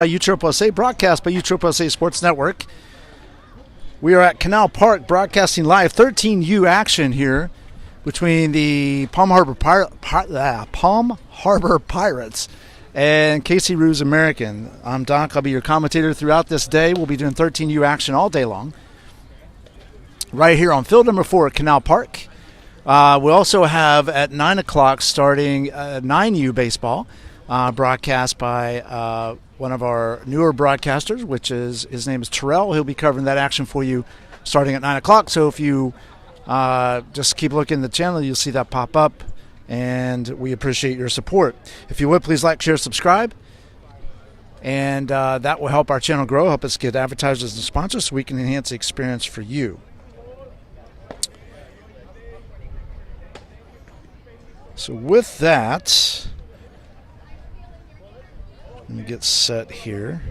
USSSA, broadcast by USSSA Sports Network. We are at Canal Park broadcasting live 13U action here between the Palm Harbor Pirates and KC Roos American. I'm Doc. I'll be your commentator throughout this day. We'll be doing 13U action all day long right here on field number 4 at Canal Park. We also have at 9 o'clock starting 9U baseball broadcast by one of our newer broadcasters, which is his name is Terrell. He'll be covering that action for you starting at 9 o'clock. So if you just keep looking at the channel, you'll see that pop up, and we appreciate your support. If you would, please like, share, subscribe, and that will help our channel grow, help us get advertisers and sponsors so we can enhance the experience for you. So with that, let me get set here.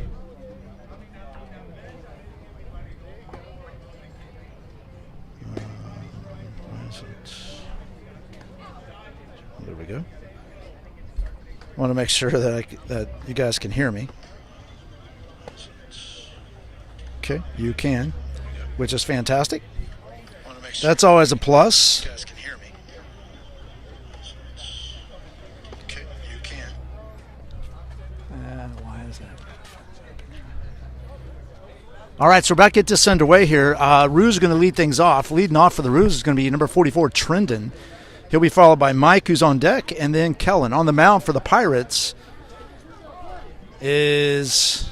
Where is it? There we go. I want to make sure that you guys can hear me. Okay, you can, which is fantastic. That's always a plus. All right, so we're about to get this underway here. Roos is going to lead things off. Leading off for the Roos is going to be number 44, Trendon. He'll be followed by Mike, who's on deck, and then Kellen. On the mound for the Pirates is,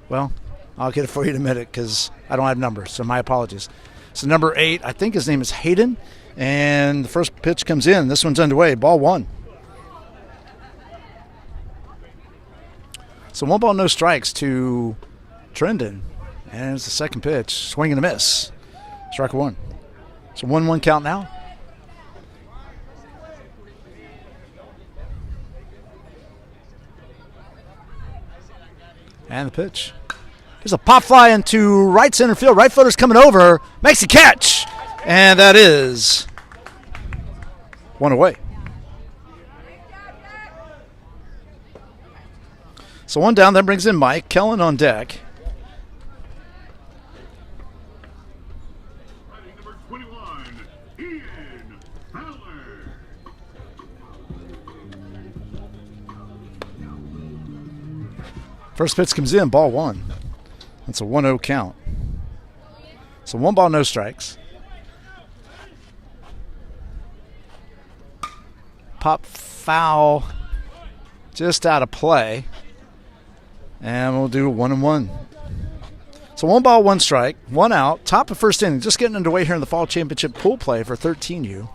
well, I'll get it for you in a minute because I don't have numbers, so my apologies. So number 8, I think his name is Hayden, and the first pitch comes in. This one's underway, ball 1. So 1 ball, no strikes to Trendon. And it's the second pitch. Swing and a miss. Strike 1. So 1-1 count now. And the pitch. There's a pop fly into right center field. Right fielder's coming over. Makes a catch. And that is 1 away. So 1 down, that brings in Mike. Kellen on deck. Number 21, Ian Fowler. First pitch comes in, ball 1. That's a 1-0 count. So 1 ball, no strikes. Pop foul just out of play. And we'll do 1-1. So 1 ball, 1 strike, 1 out, top of first inning. Just getting underway here in the fall championship pool play for 13U.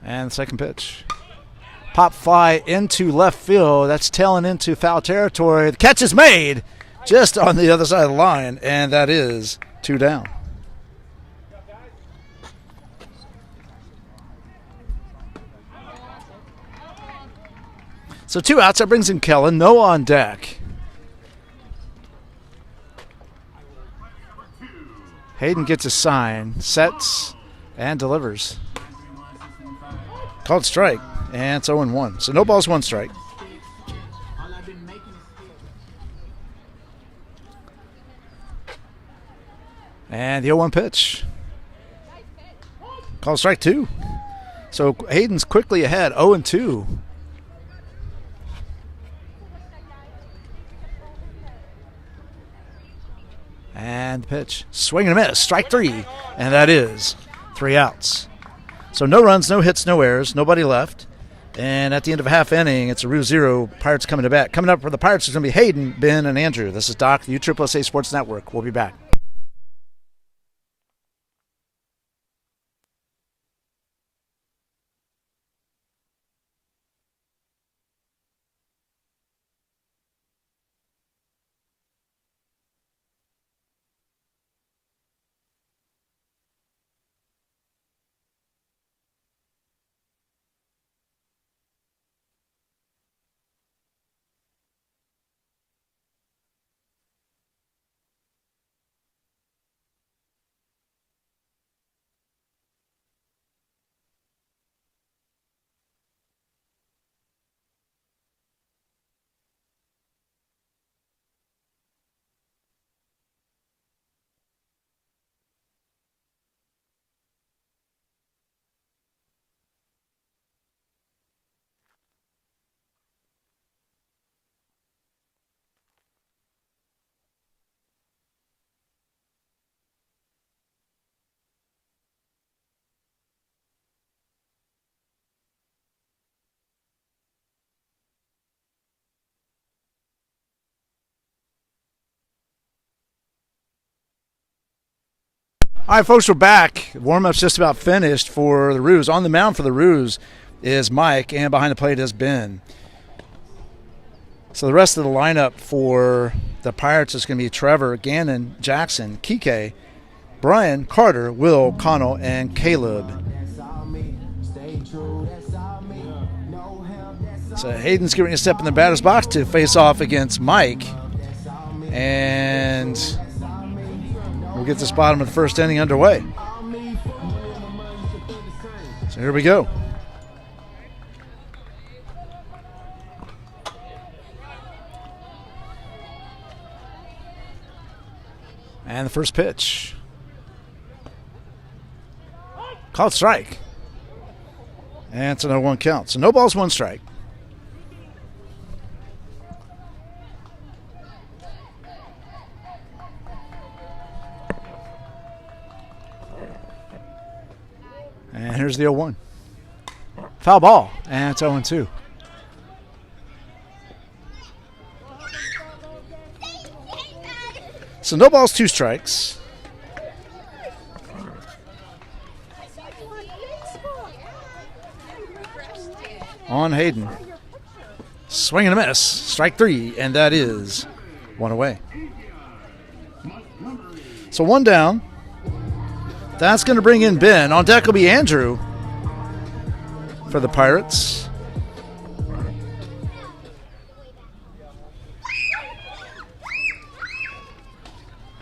And the second pitch. Pop fly into left field. That's tailing into foul territory. The catch is made just on the other side of the line, and that is 2 down. So 2 outs, that brings in Kellen. No on deck. Hayden gets a sign, sets, and delivers. Called strike, and it's 0-1. So no balls, 1 strike. And the 0-1 pitch. Called strike 2. So Hayden's quickly ahead, 0-2. And the pitch. Swing and a miss. Strike 3. And that is 3 outs. So no runs, no hits, no errors. Nobody left. And at the end of a half inning, it's a Roos 0. Pirates coming to bat. Coming up for the Pirates is going to be Hayden, Ben, and Andrew. This is Doc, the USSSA Sports Network. We'll be back. All right, folks, we're back. Warm-up's just about finished for the Roos. On the mound for the Roos is Mike, and behind the plate is Ben. So the rest of the lineup for the Pirates is going to be Trevor, Gannon, Jackson, Kike, Brian, Carter, Will, Connell, and Caleb. So Hayden's getting ready to step in the batter's box to face off against Mike. And we'll get this bottom of the first inning underway. So here we go. And the first pitch. Called strike. And it's another 1 count. So no balls, 1 strike. And here's the 0-1. Foul ball. And it's 0-2. So no balls, 2 strikes. On Hayden. Swing and a miss. Strike 3, and that is 1 away. So 1 down. That's going to bring in Ben. On deck will be Andrew for the Pirates.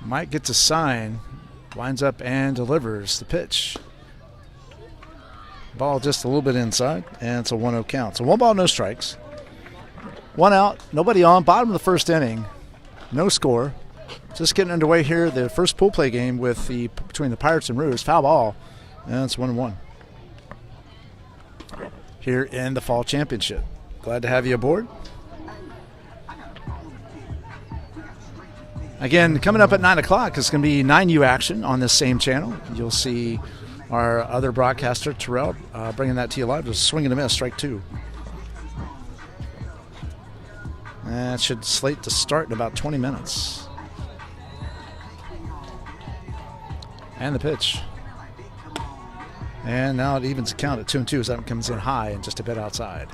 Mike gets a sign, winds up and delivers the pitch. Ball just a little bit inside, and it's a 1-0 count. So 1 ball, no strikes. 1 out, nobody on. Bottom of the first inning, no score. Just getting underway here, the first pool play game between the Pirates and Roos. Foul ball, and it's 1-1 here in the Fall Championship. Glad to have you aboard. Again, coming up at 9 o'clock, it's going to be 9U action on this same channel. You'll see our other broadcaster, Terrell, bringing that to you live. Just swing and a miss, strike 2. And it should slate to start in about 20 minutes. And the pitch. And now it evens the count at 2-2 as that one comes in high and just a bit outside.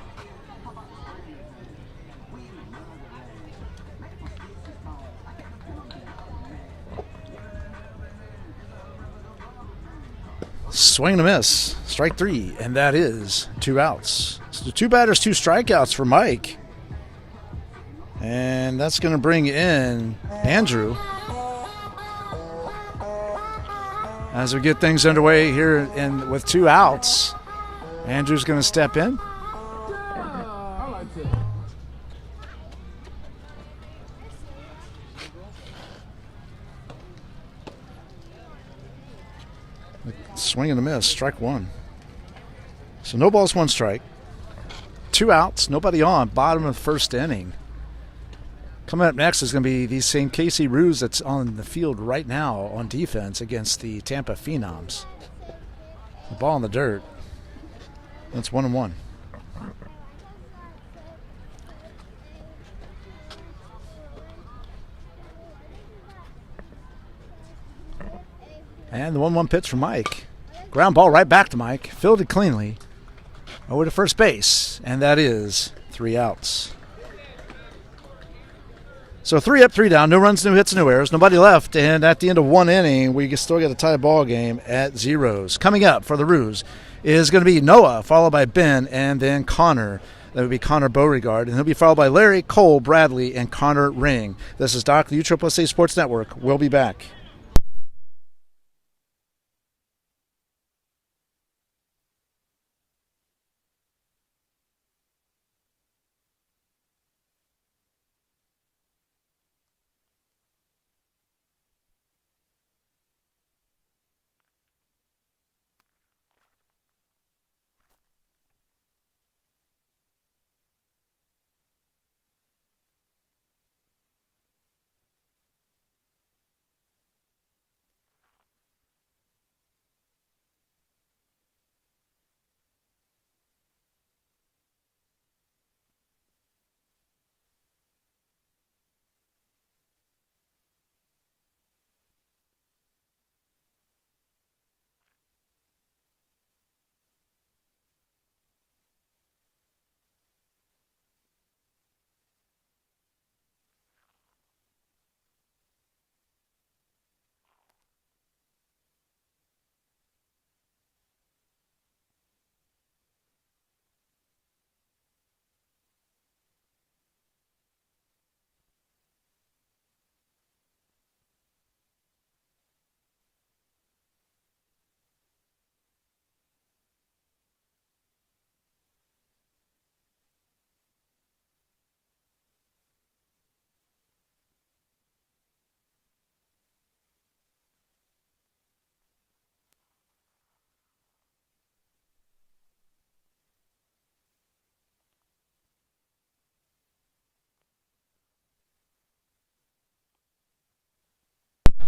Swing and a miss. Strike 3, and that is 2 outs. So 2 batters, 2 strikeouts for Mike. And that's going to bring in Andrew. As we get things underway here with 2 outs, Andrew's going to step in. Swing and a miss, strike 1. So no balls, 1 strike. 2 outs, nobody on, bottom of the first inning. Coming up next is going to be the same KC Roos that's on the field right now on defense against the Tampa Phenoms. The ball in the dirt. That's 1-1. And the 1-1 pitch from Mike. Ground ball right back to Mike. Fielded cleanly. Over to first base. And that is 3 outs. So 3 up, 3 down. No runs, no hits, no errors. Nobody left. And at the end of 1 inning, we still got a tie ball game at 0s. Coming up for the Roos is going to be Noah, followed by Ben, and then Connor. That would be Connor Beauregard. And he'll be followed by Larry, Cole, Bradley, and Connor Ring. This is Doc, the USSSA Sports Network. We'll be back.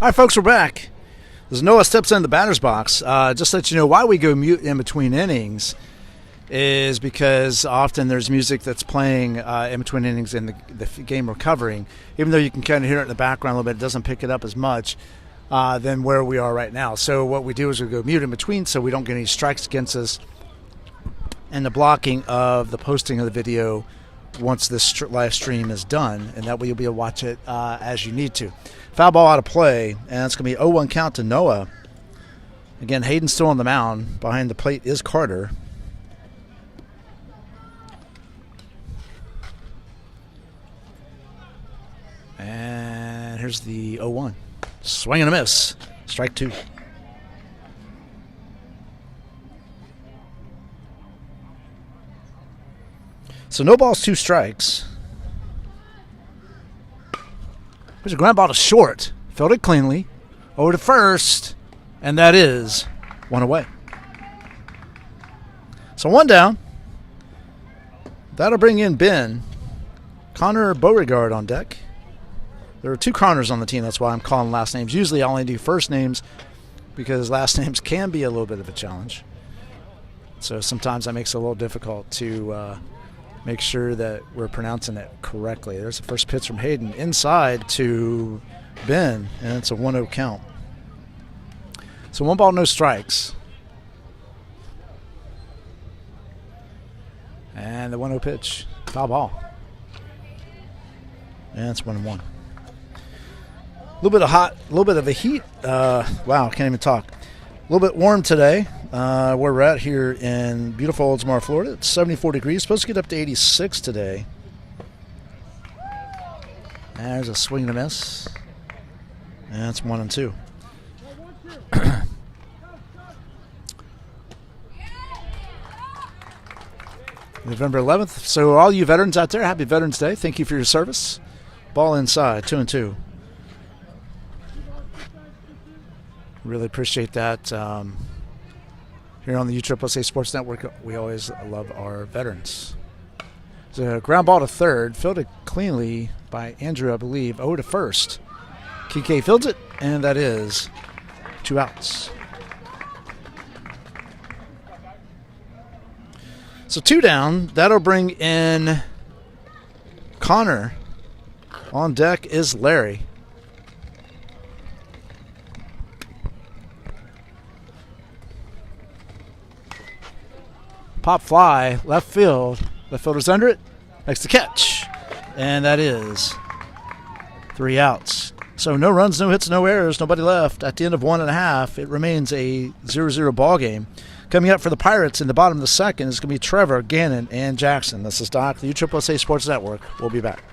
All right, folks, we're back. As Noah steps in the batter's box, just to let you know why we go mute in between innings is because often there's music that's playing in between innings in the game we're covering. Even though you can kind of hear it in the background a little bit, it doesn't pick it up as much than where we are right now. So what we do is we go mute in between so we don't get any strikes against us and the blocking of the posting of the video once this live stream is done, and that way you'll be able to watch it as you need to. Foul ball out of play, and it's going to be 0-1 count to Noah. Again, Hayden's still on the mound. Behind the plate is Carter. And here's the 0-1. Swing and a miss. Strike two. So no balls, two strikes. There's a ground ball to short. Fielded cleanly. Over to first. And that is one away. So one down. That'll bring in Ben. Connor Beauregard on deck. There are two Connors on the team. That's why I'm calling last names. Usually I only do first names because last names can be a little bit of a challenge. So sometimes that makes it a little difficult to make sure that we're pronouncing it correctly. There's the first pitch from Hayden inside to Ben, and it's a 1-0 count. So one ball, no strikes. And the 1-0 pitch, foul ball. And it's 1-1. A little bit of hot, a little bit of the heat. Wow, I can't even talk. A little bit warm today. Where we're at here in beautiful Oldsmar, Florida. It's 74 degrees. Supposed to get up to 86 today. There's a swing and a miss. And that's 1-2. November 11th. So all you veterans out there, happy Veterans Day. Thank you for your service. Ball inside, 2-2. Really appreciate that. Here on the USSSA Sports Network, we always love our veterans. So a ground ball to third, fielded cleanly by Andrew, I believe. Over to first. Kike fields it, and that is 2 outs. So 2 down. That'll bring in Connor. On deck is Larry. Pop fly, left field. Left fielder's under it. Makes the catch. And that is 3 outs. So no runs, no hits, no errors, nobody left. At the end of 1.5, it remains a 0-0 ball game. Coming up for the Pirates in the bottom of the second is going to be Trevor, Gannon, and Jackson. This is Doc, the USSSA Sports Network. We'll be back.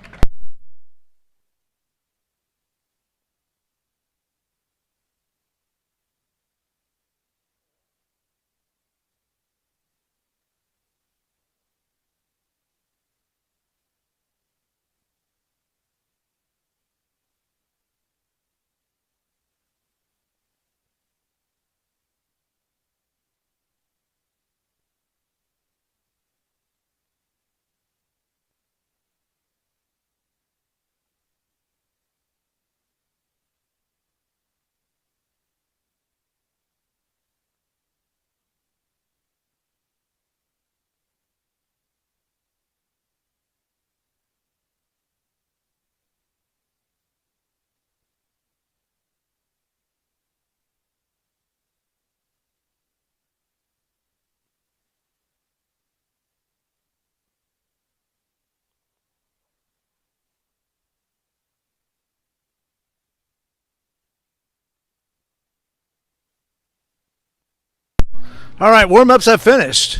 All right, warm-ups have finished.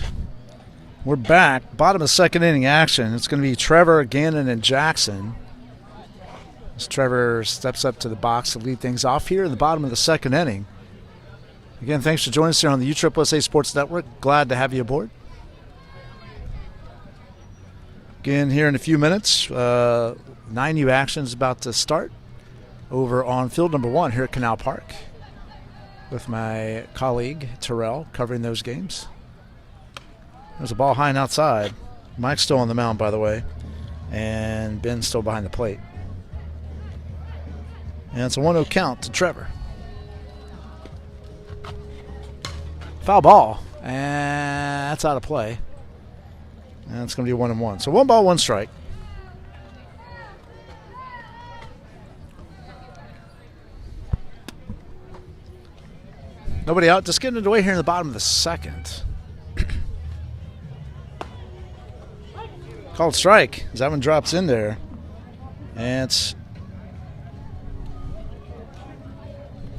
We're back. Bottom of second inning action. It's going to be Trevor, Gannon, and Jackson. As Trevor steps up to the box to lead things off here in the bottom of the second inning. Again, thanks for joining us here on the USSSA Sports Network. Glad to have you aboard. Again, here in a few minutes, 9U action is about to start over on field number 1 here at Canal Park with my colleague Terrell covering those games. There's a ball high and outside. Mike's still on the mound, by the way, and Ben's still behind the plate. And it's a 1-0 count to Trevor. Foul ball. And that's out of play. And it's going to be 1-1. So 1 ball, 1 strike. Nobody out. Just getting it away here in the bottom of the second. Called strike as that one drops in there. And it's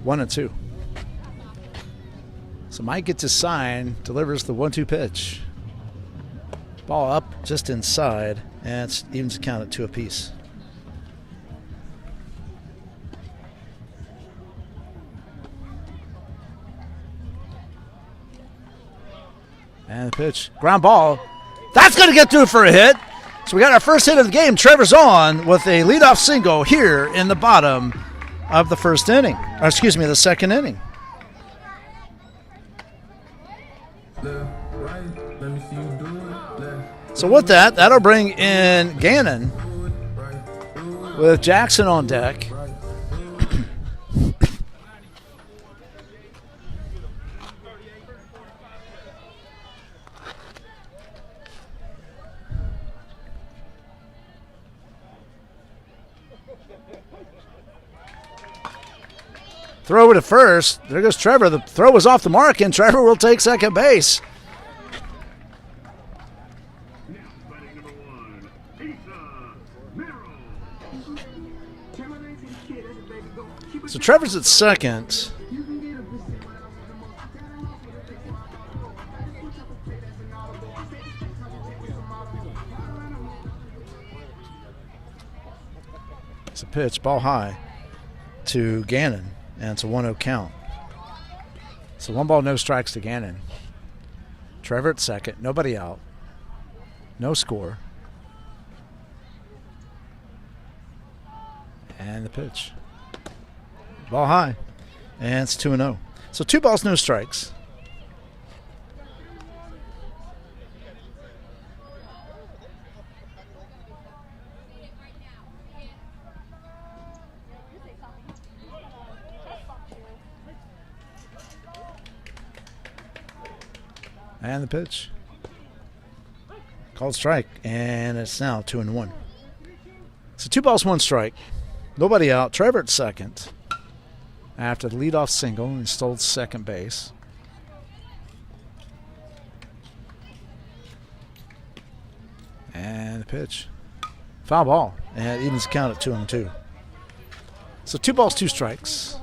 1-2. So Mike gets his sign, delivers the 1-2 pitch. Ball up just inside, and it evens the count at 2 apiece. And the pitch. Ground ball. That's going to get through for a hit. So we got our first hit of the game. Trevor's on with a leadoff single here in the bottom of the first inning. Or excuse me, the second inning. So with that, that'll bring in Gannon with Jackson on deck. Throw over to first. There goes Trevor. The throw was off the mark, and Trevor will take second base. So Trevor's at second. It's a pitch, ball high to Gannon. And it's a 1-0 count. So 1 ball, no strikes to Gannon. Trevor at second. Nobody out. No score. And the pitch. Ball high. And it's 2-0. So 2 balls, no strikes. And the pitch. Called strike. And it's now 2-1. So 2 balls, 1 strike. Nobody out. Trevor at second. After the leadoff single, he stole second base. And the pitch. Foul ball. And it evens the count at 2-2. So 2 balls, 2 strikes.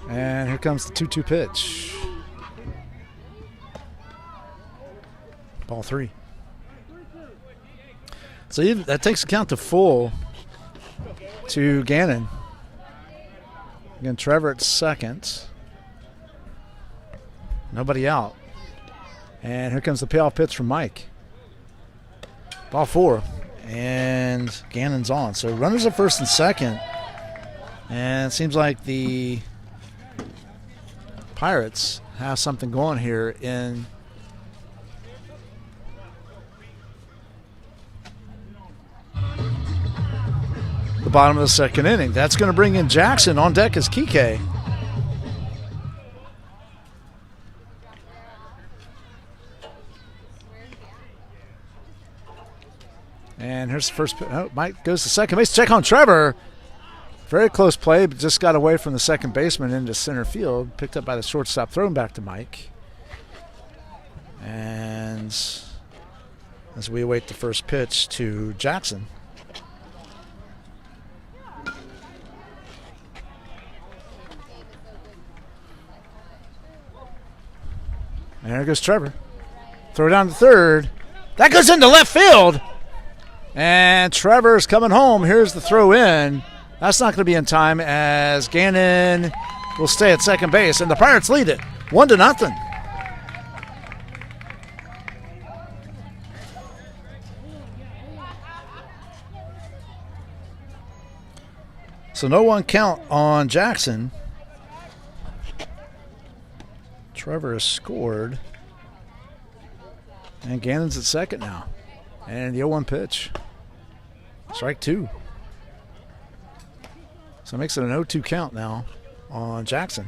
And here comes the 2-2 pitch. Ball 3. So that takes the count to full to Gannon. Again, Trevor at second. Nobody out. And here comes the payoff pitch from Mike. Ball 4. And Gannon's on. So runners at first and second. And it seems like the Pirates have something going here in the bottom of the second inning. That's going to bring in Jackson on deck as Kike. And here's the first. Oh, Mike goes to second base. Check on Trevor. Very close play, but just got away from the second baseman into center field. Picked up by the shortstop, thrown back to Mike. And as we await the first pitch to Jackson. And there goes Trevor. Throw down to third. That goes into left field. And Trevor's coming home. Here's the throw in. That's not going to be in time as Gannon will stay at second base. And the Pirates lead it 1-0. So no one count on Jackson. Trevor has scored. And Gannon's at second now. And the 0-1 pitch. Strike two. So it makes it an 0-2 count now on Jackson.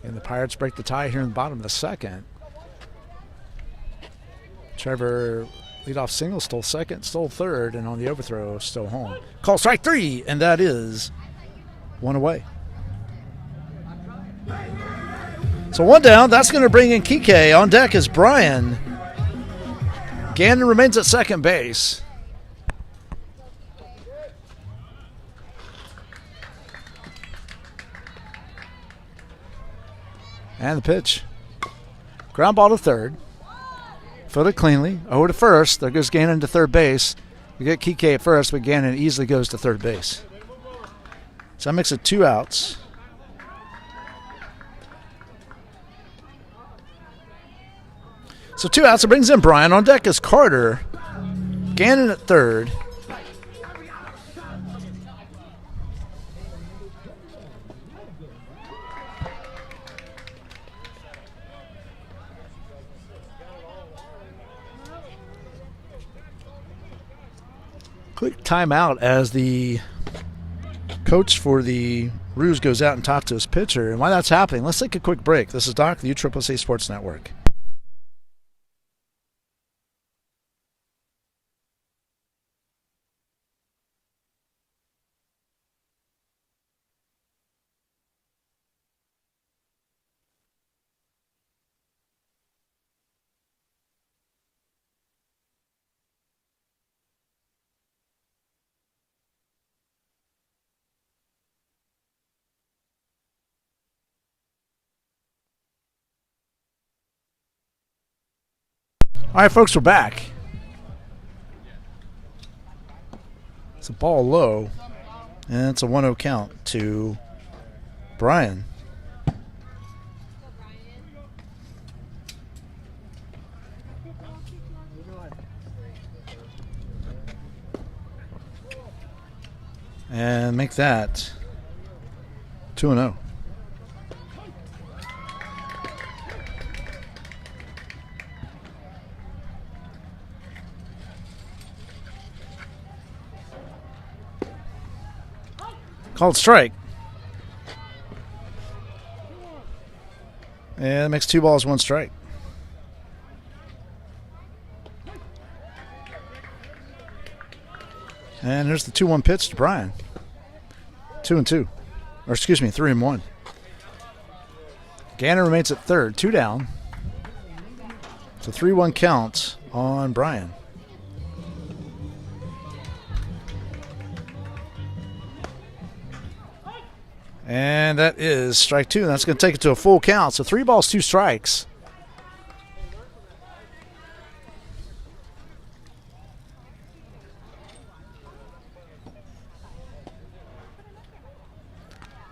And the Pirates break the tie here in the bottom of the second. Trevor leadoff single, stole second, stole third, and on the overthrow, still home. Call strike three, and that is one away. So one down. That's going to bring in Kike. On deck is Brian. Gannon remains at second base. And the pitch. Ground ball to third. Fielded cleanly. Over to first. There goes Gannon to third base. We get Kike at first, but Gannon easily goes to third base. So that makes it 2 outs. So 2 outs. It brings in Brian. On deck is Carter. Gannon at third. Quick timeout as the coach for the Roos goes out and talks to his pitcher. And while that's happening, let's take a quick break. This is Doc, the UCCC Sports Network. All right, folks, we're back. It's a ball low, and it's a 1-0 count to Brian. And make that 2-0. Called strike. And it makes 2 balls, 1 strike. And here's the 2-1 pitch to Brian. 2-2. Or excuse me, 3-1. Gannon remains at third, 2 down. So 3-1 count on Brian. And that is strike 2. That's going to take it to a full count. So 3 balls, 2 strikes.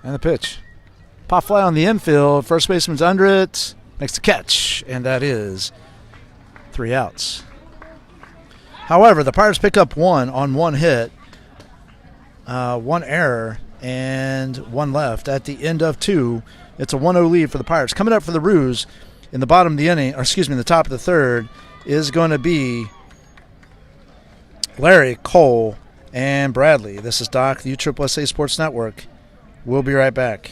And the pitch. Pop fly on the infield. First baseman's under it. Makes the catch. And that is 3 outs. However, the Pirates pick up 1 on 1 hit. 1 error. And 1 left at the end of 2. It's a 1-0 lead for the Pirates. Coming up for the Roos in the bottom of the inning, or excuse me, in the top of the third, is going to be Larry, Cole, and Bradley. This is Doc, the UCCC Sports Network. We'll be right back.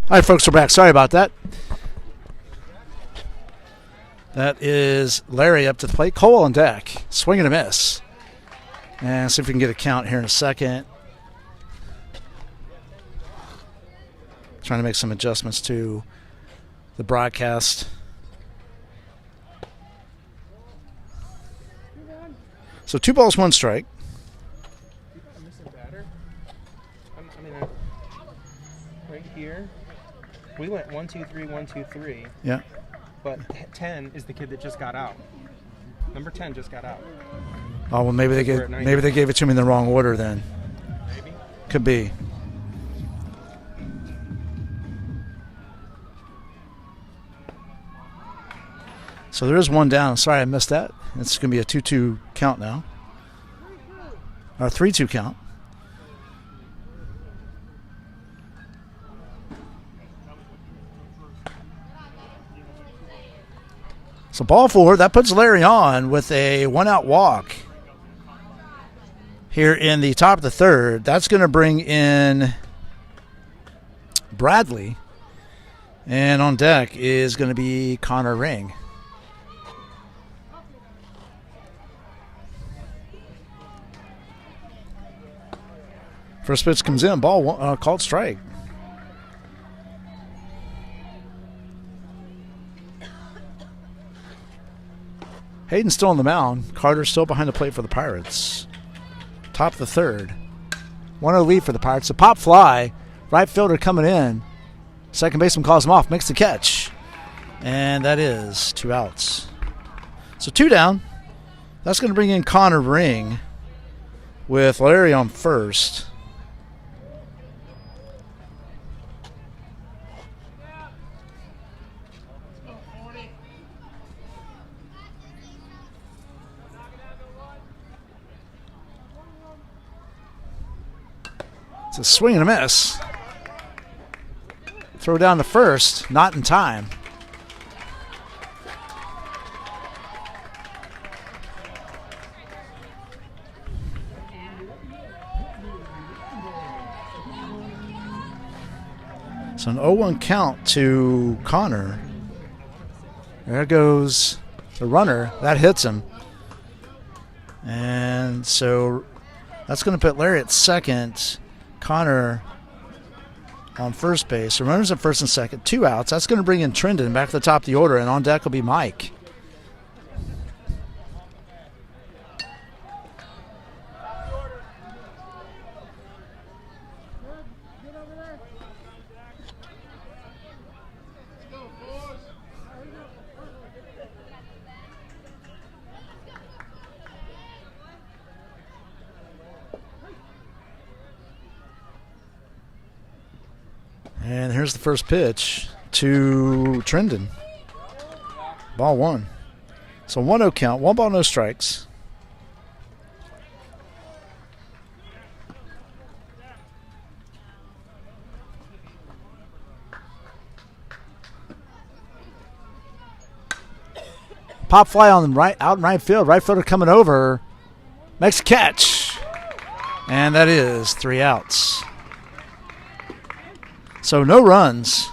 All right, folks, we're back. Sorry about that. That is Larry up to the plate. Cole on deck. Swing and a miss. And see if we can get a count here in a second. Trying to make some adjustments to the broadcast. So 2 balls, 1 strike. Right here, we went 1, 2, 3, 1, 2, 3. Yeah. But 10 is the kid that just got out. Number 10 just got out. Oh well, maybe they gave it to me in the wrong order then. Maybe. Could be. So there is 1 down. Sorry, I missed that. It's going to be a 2-2 count now. Or 3-2 count. So ball 4, that puts Larry on with a 1-out walk here in the top of the 3rd. That's going to bring in Bradley. And on deck is going to be Connor Ring. First pitch comes in, ball 1, called strike. Hayden's still on the mound. Carter's still behind the plate for the Pirates. Top of the 3rd. 1-0 lead for the Pirates. A pop fly. Right fielder coming in. Second baseman calls him off. Makes the catch. And that is 2 outs. So 2 down. That's going to bring in Connor Ring with Larry on first. It's a swing and a miss. Throw down to first, not in time. So an 0-1 count to Connor. There goes the runner. That hits him. And so that's going to put Larry at second. Connor on first base. The runners at first and second. 2 outs. That's going to bring in Trendon back to the top of the order. And on deck will be Mike. And here's the first pitch to Trendon. Ball 1. So 1-0 count. 1 ball, no strikes. Pop fly on the right, out in right field. Right fielder coming over. Makes a catch. And that is 3 outs. So no runs,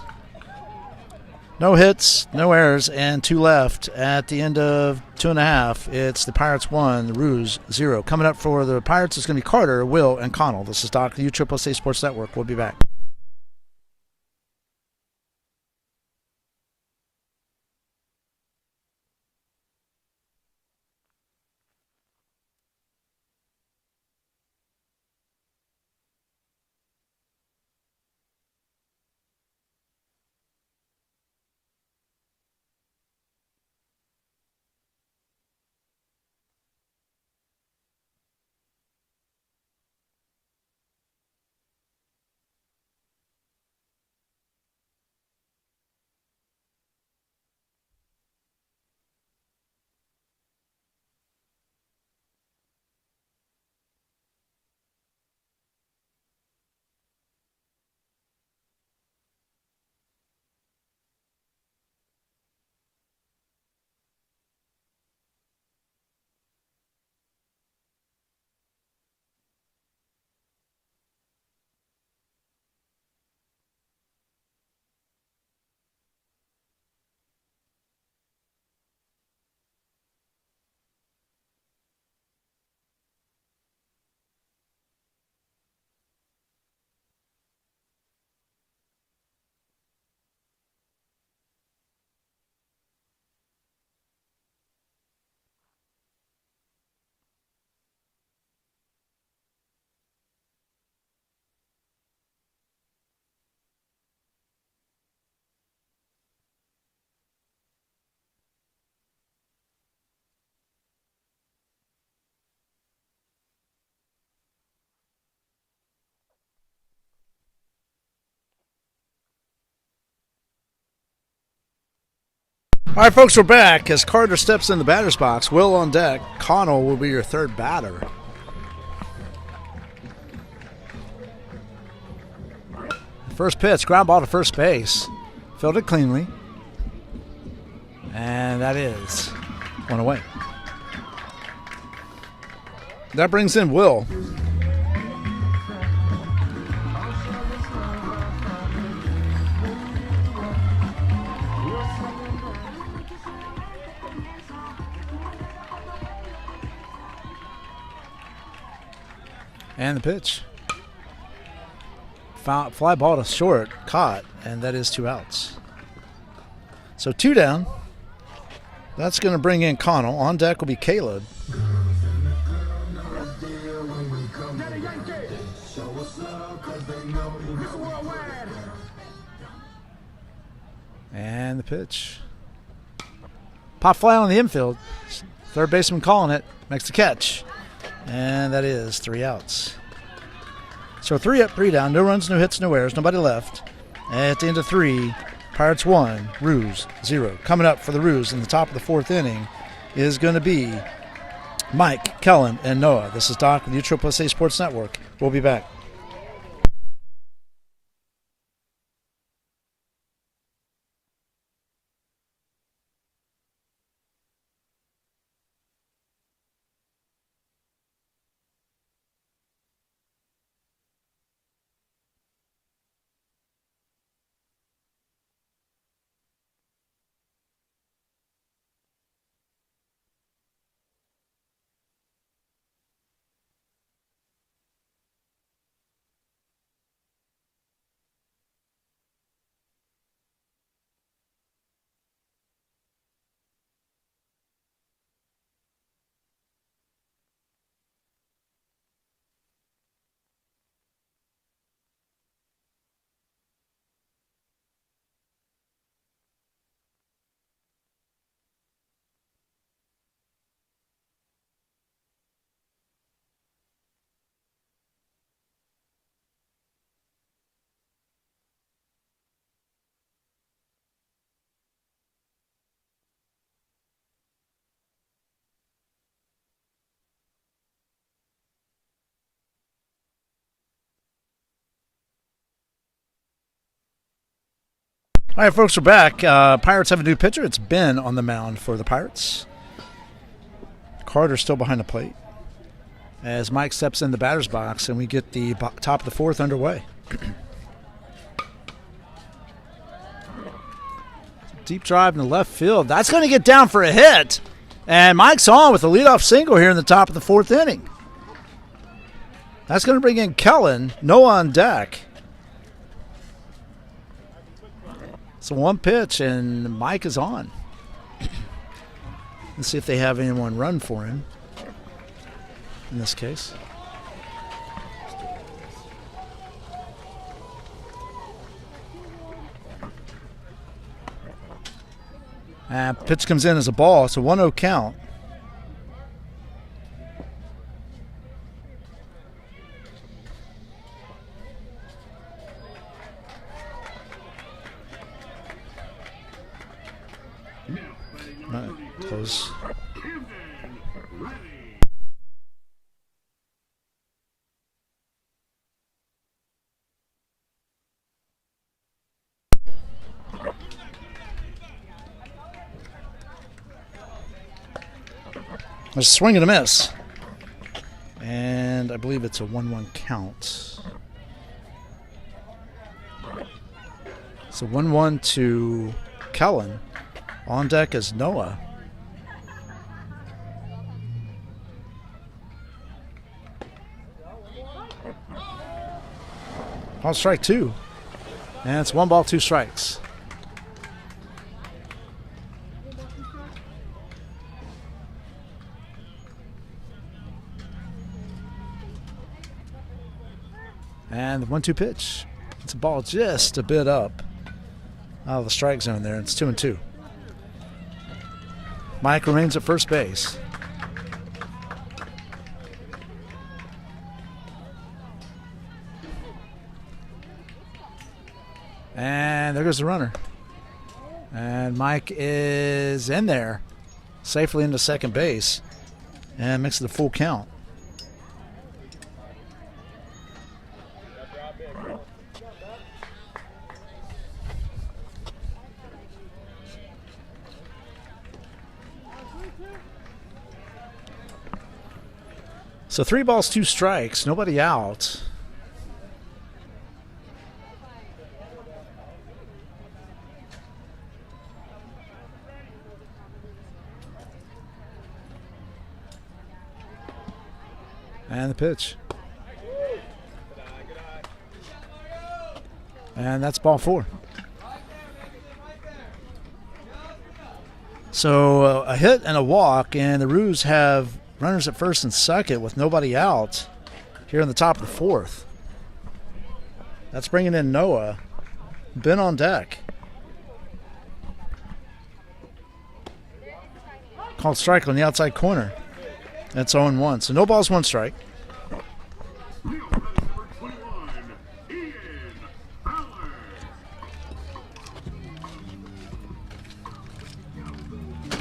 no hits, no errors, and 2 left at the end of 2.5. It's the Pirates 1, the Roos 0. Coming up for the Pirates is going to be Carter, Will, and Connell. This is Doc, the USSSA Sports Network. We'll be back. All right, folks, we're back. As Carter steps in the batter's box, Will on deck. Connell will be your third batter. First pitch, ground ball to first base. Fielded cleanly. And that is one away. That brings in Will. And the pitch. Fly ball to short, caught, and that is 2 outs. So 2 down. That's going to bring in Connell. On deck will be Caleb. And the pitch. Pop fly on the infield. Third baseman calling it. Makes the catch. And that is 3 outs. So 3 up, 3 down. No runs, no hits, no errors. Nobody left. At the end of 3, Pirates 1, Roos 0. Coming up for the Roos in the top of the 4th inning is going to be Mike, Kellen, and Noah. This is Doc with the USSSA Sports Network. We'll be back. All right, folks, we're back. Pirates have a new pitcher. It's Ben on the mound for the Pirates. Carter's still behind the plate as Mike steps in the batter's box, and we get the top of the 4th underway. Deep drive in the left field. That's going to get down for a hit. And Mike's on with a leadoff single here in the top of the 4th inning. That's going to bring in Kellen. Noah on deck. So 1 pitch, and Mike is on. Let's see if they have anyone run for him in this case. Pitch comes in as a ball. It's a 1-0 count. Close. There's a swing and a miss. And I believe it's a 1-1 count. So 1-1 to Kellen. On deck is Noah. On strike 2. And it's 1 ball, 2 strikes. And the 1-2 pitch. It's a ball just a bit up out of the strike zone there. It's 2-2. Mike remains at first base. And there goes the runner. And Mike is in there, safely into second base, and makes it a full count. So 3 balls, 2 strikes, nobody out. And the pitch. And that's ball 4. So a hit and a walk, and the Roos have runners at first and second with nobody out here in the top of the 4th. That's bringing in Noah. Ben on deck. Called strike on the outside corner. That's 0-1. So no balls, 1 strike.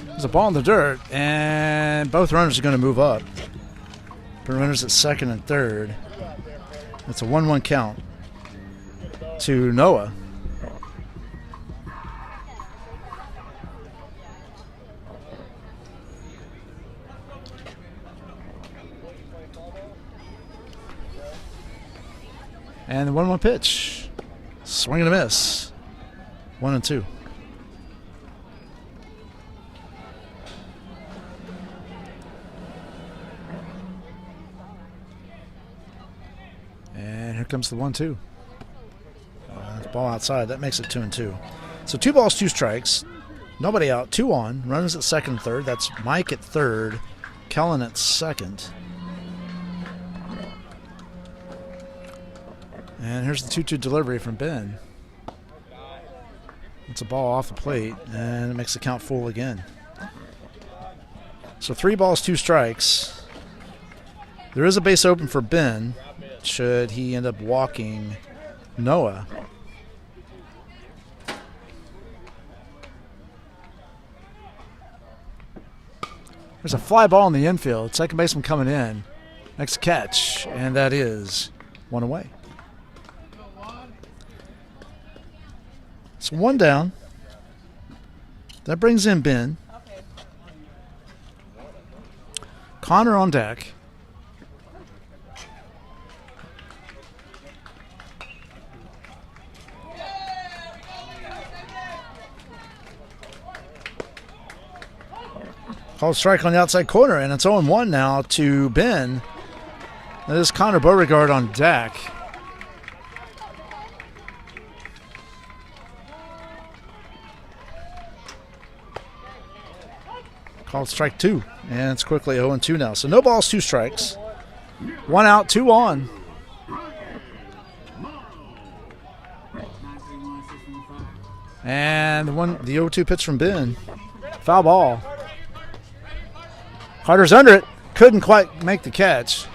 There's a ball in the dirt, and both runners are going to move up. The runners at second and third. It's a 1-1 count to Noah. And the 1-1 pitch. Swing and a miss. 1-2. And here comes the 1-2. Ball outside. That makes it 2-2. So 2 balls, 2 strikes. Nobody out. 2 on. Runners at second and third. That's Mike at third. Kellen at second. And here's the 2-2 delivery from Ben. It's a ball off the plate, and it makes the count full again. So 3 balls, 2 strikes. There is a base open for Ben, should he end up walking Noah. There's a fly ball in the infield. Second baseman coming in. Next catch, and that is 1 away. So 1 down. That brings in Ben. Connor on deck. Called strike on the outside corner, and it's 0-1 now to Ben. That is Connor Beauregard on deck. Called strike 2, and it's quickly 0-2 now. So no balls, 2 strikes. 1 out, 2 on. And the 0-2 pitch from Ben. Foul ball. Carter's under it. Couldn't quite make the catch.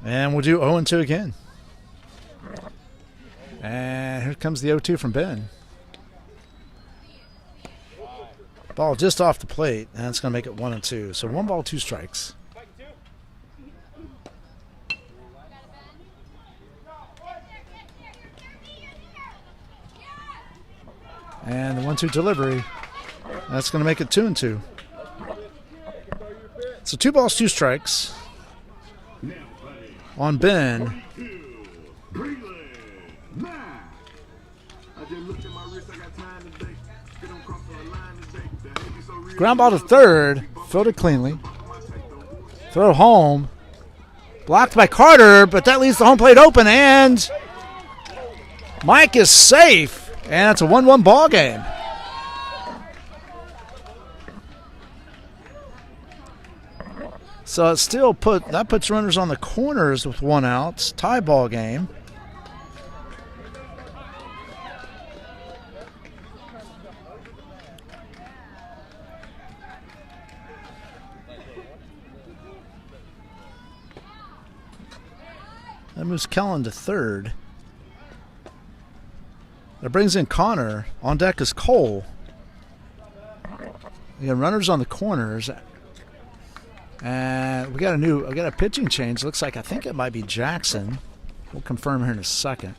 And we'll do 0-2 again. And here comes the 0-2 from Ben. Ball just off the plate, and it's going to make it 1-2. So 1 ball, 2 strikes. And the 1-2 delivery. That's going to make it 2-2. So 2 balls, 2 strikes on Ben. Ground ball to third, fielded cleanly. Throw home. Blocked by Carter, but that leaves the home plate open, and Mike is safe. And it's a 1-1 ball game. So it still puts runners on the corners with 1 out. Tie ball game. That moves Kellen to third. That brings in Connor. On deck is Cole. We got runners on the corners. And we got a pitching change. Looks like I think it might be Jackson. We'll confirm here in a second.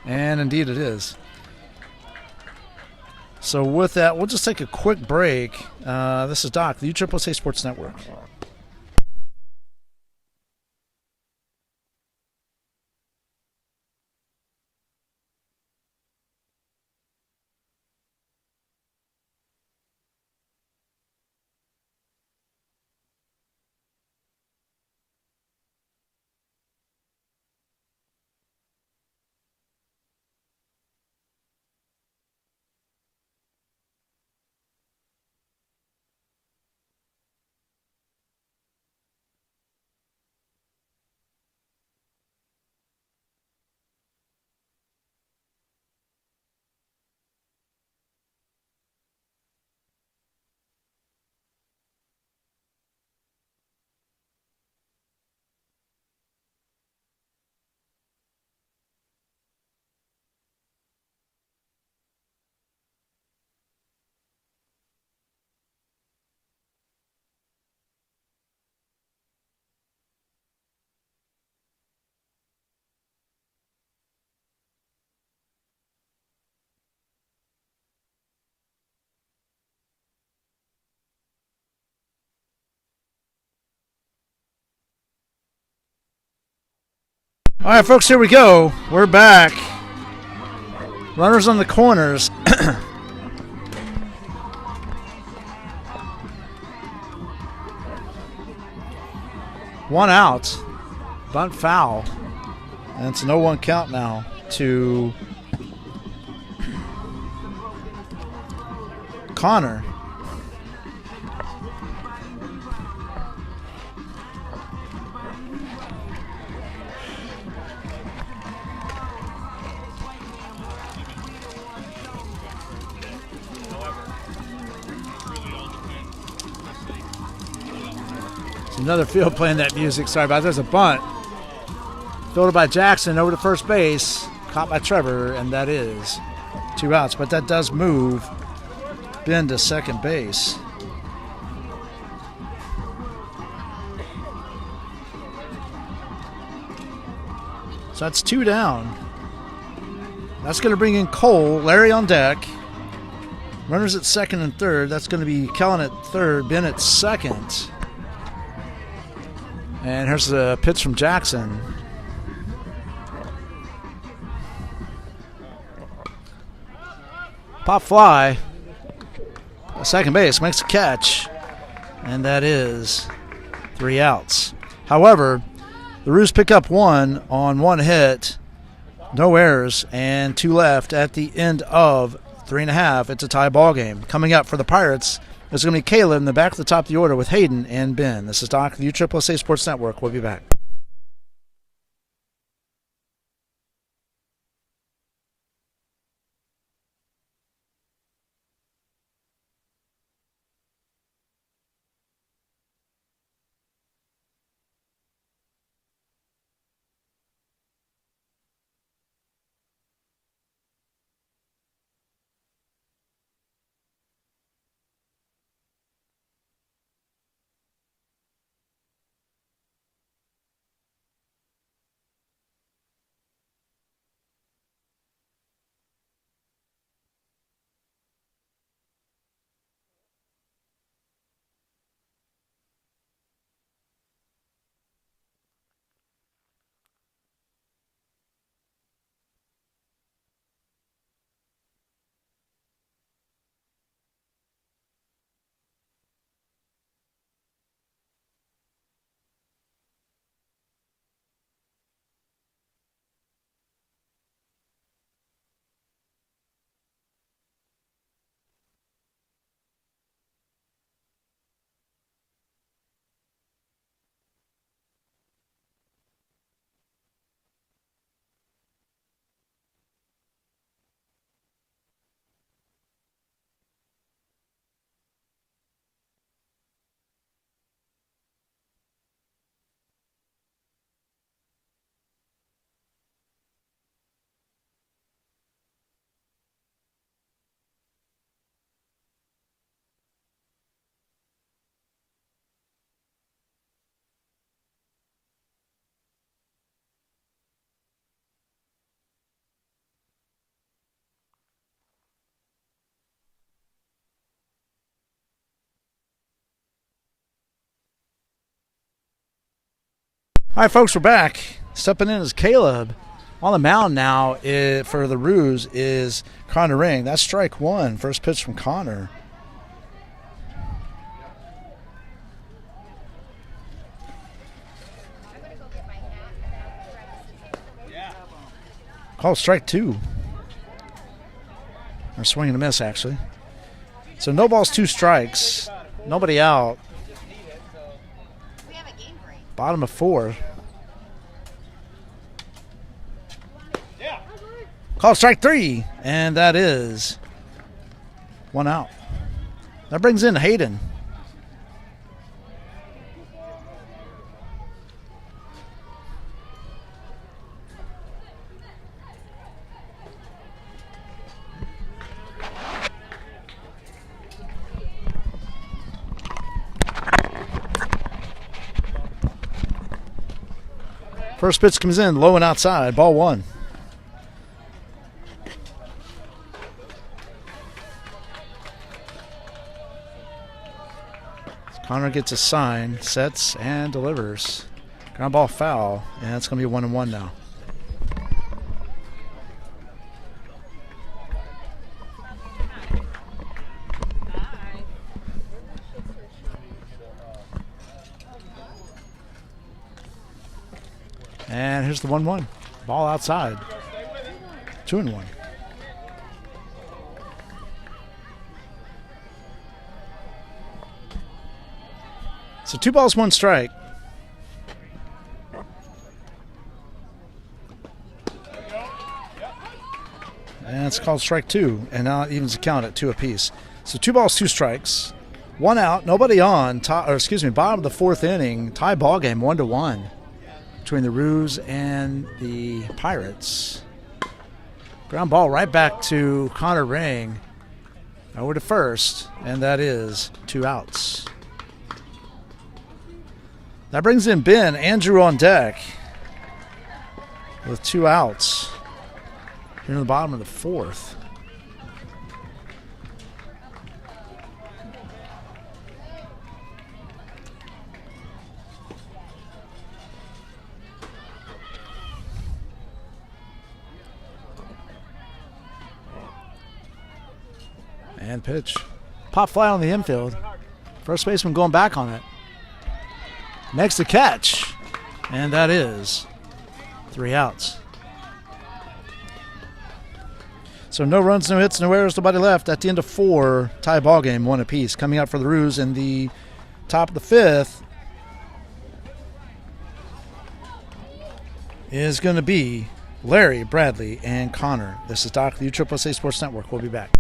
And indeed it is. So with that, we'll just take a quick break. This is Doc, the USSSA Sports Network. All right, folks, here we go. We're back. Runners on the corners. One out. Bunt foul. And it's a 0-1 count now to Connor. Another field playing that music. Sorry about that. There's a bunt. Fielded by Jackson over to first base. Caught by Trevor, and that is 2 outs. But that does move Ben to second base. So that's 2 down. That's going to bring in Cole. Larry on deck. Runners at second and third. That's going to be Kellen at third. Ben at second. And here's the pitch from Jackson. Pop fly. Second base makes a catch. And that is 3 outs. However, the Roos pick up 1 on 1 hit. No errors and 2 left at the end of 3.5. It's a tie ball game. Coming up for the Pirates, there's going to be Caleb in the back of the top of the order with Hayden and Ben. This is Doc, the USSSA Sports Network. We'll be back. All right, folks, we're back. Stepping in is Caleb. On the mound now for the Roos is Connor Ring. That's strike one. First pitch from Connor. Call strike two. Or swing and a miss, actually. So no balls, 2 strikes. Nobody out. Bottom of 4. Call strike 3. And that is 1 out. That brings in Hayden. First pitch comes in, low and outside, ball 1. Connor gets a sign, sets, and delivers. Ground ball foul, and it's going to be 1-1 now. And here's the 1-1. Ball outside. 2-1. So 2 balls, 1 strike. And it's called strike 2. And now it evens the count at 2 apiece. So 2 balls, 2 strikes. 1 out, nobody on. Bottom of the 4th inning. Tie ball game, 1-1. Between the Roos and the Pirates. Ground ball right back to Connor Ring. Over to first, and that is 2 outs. That brings in Ben. Andrew on deck with 2 outs. Here in the bottom of the 4th. And pitch. Pop fly on the infield. First baseman going back on it. Makes the catch. And that is 3 outs. So no runs, no hits, no errors, nobody left. At the end of 4, tie ball game, 1 apiece. Coming up for the Roos in the top of the 5th is going to be Larry, Bradley, and Connor. This is Doc, the USSSA Sports Network. We'll be back.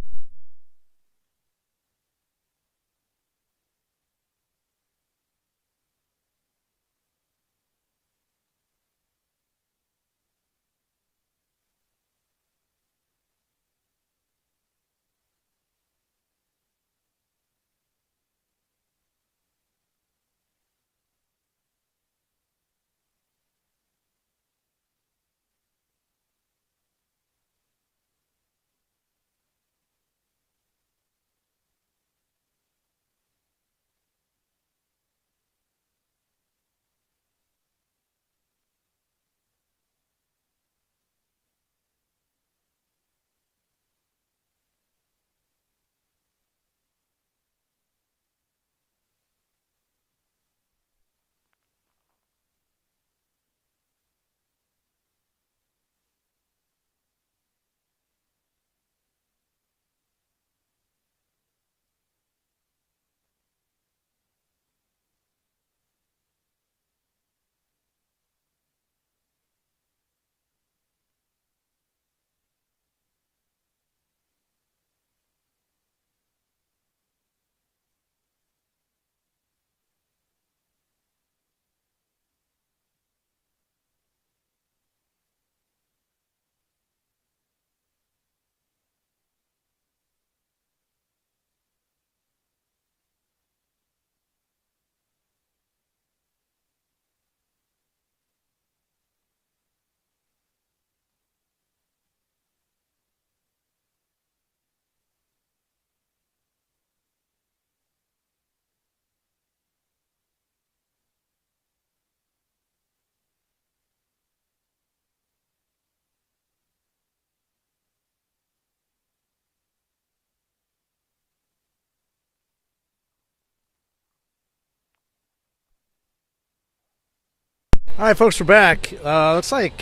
All right, folks, we're back. Looks like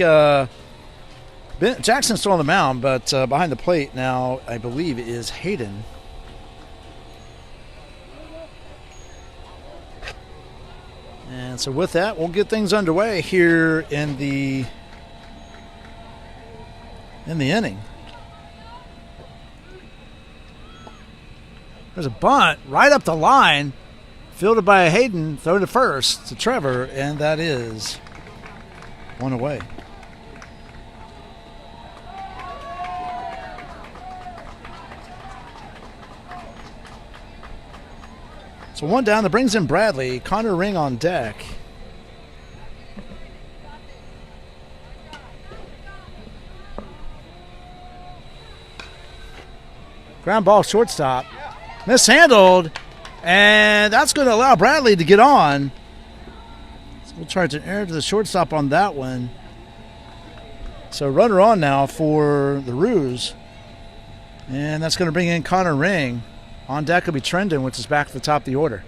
Jackson's still on the mound, but behind the plate now, I believe, is Hayden. And so with that, we'll get things underway here in the inning. There's a bunt right up the line, fielded by Hayden, throw to first to Trevor, and that is one away. So one down, that brings in Bradley. Connor Ring on deck. Ground ball, shortstop. Mishandled. And that's going to allow Bradley to get on. So we'll charge an error to the shortstop on that one. So runner on now for the Roos. And that's going to bring in Connor Ring. On deck will be Trendon, which is back at the top of the order.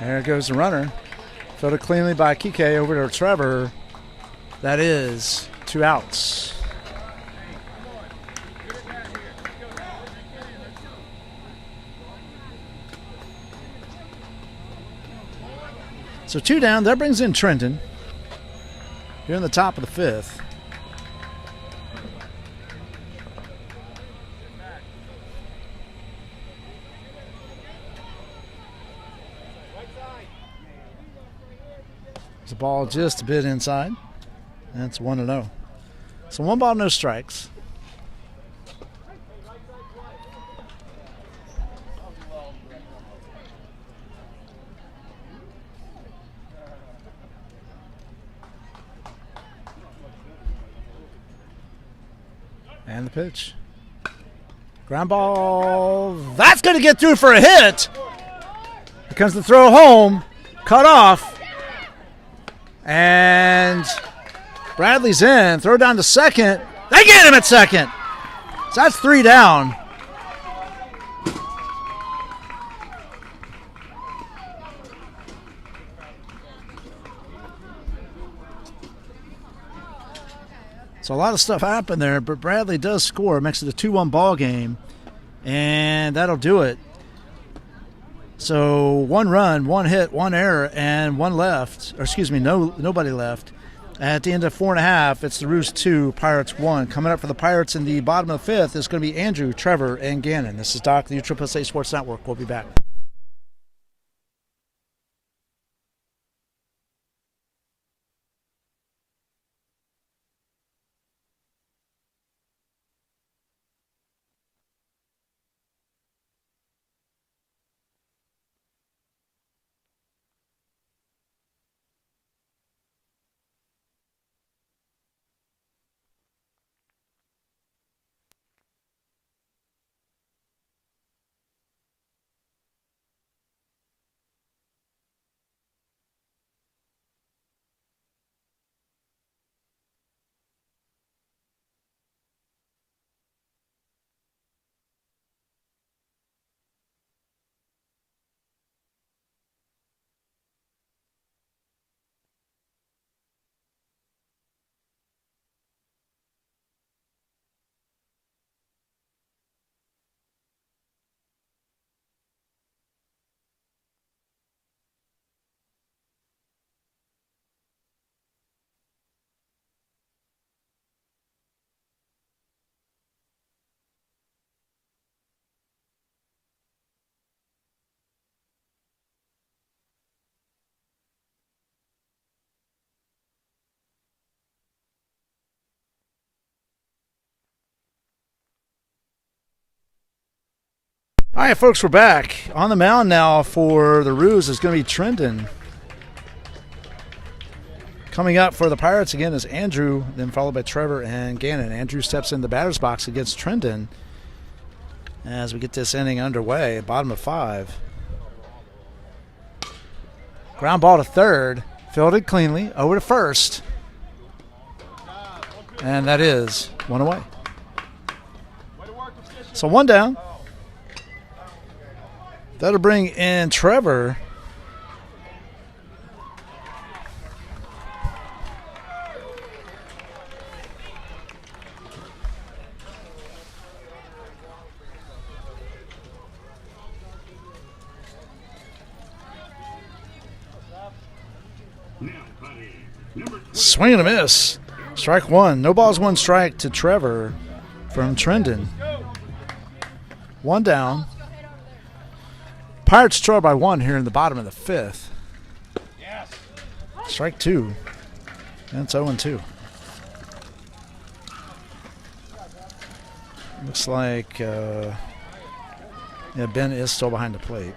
There goes the runner. Fielded cleanly by Kike over to Trevor. That is 2 outs. So 2 down. That brings in Trenton. Here in the top of the 5th. There's a ball just a bit inside. That's 1-0. So 1 ball, no strikes. And the pitch. Ground ball. That's going to get through for a hit. Here comes the throw home. Cut off. And Bradley's in. Throw down to second. They get him at second. So that's 3 down. So a lot of stuff happened there, but Bradley does score. Makes it a 2-1 ball game, and that'll do it. So 1 run, 1 hit, 1 error, and 1 left. Or excuse me, nobody left. At the end of 4.5, it's the Roos 2, Pirates 1. Coming up for the Pirates in the bottom of the 5th is going to be Andrew, Trevor, and Gannon. This is Doc, the USSSA Sports Network. We'll be back. All right, folks, we're back. On the mound now for the Roos is going to be Trendon. Coming up for the Pirates again is Andrew, then followed by Trevor and Gannon. Andrew steps in the batter's box against Trendon as we get this inning underway, bottom of 5. Ground ball to third. Fielded cleanly. Over to first. And that is one away. So one down. That'll bring in Trevor. Swing and a miss. Strike one. No balls, one strike to Trevor from Trendon. One down. Pirates trail by one here in the bottom of the fifth. Strike two. And it's 0-2. Looks like Ben is still behind the plate.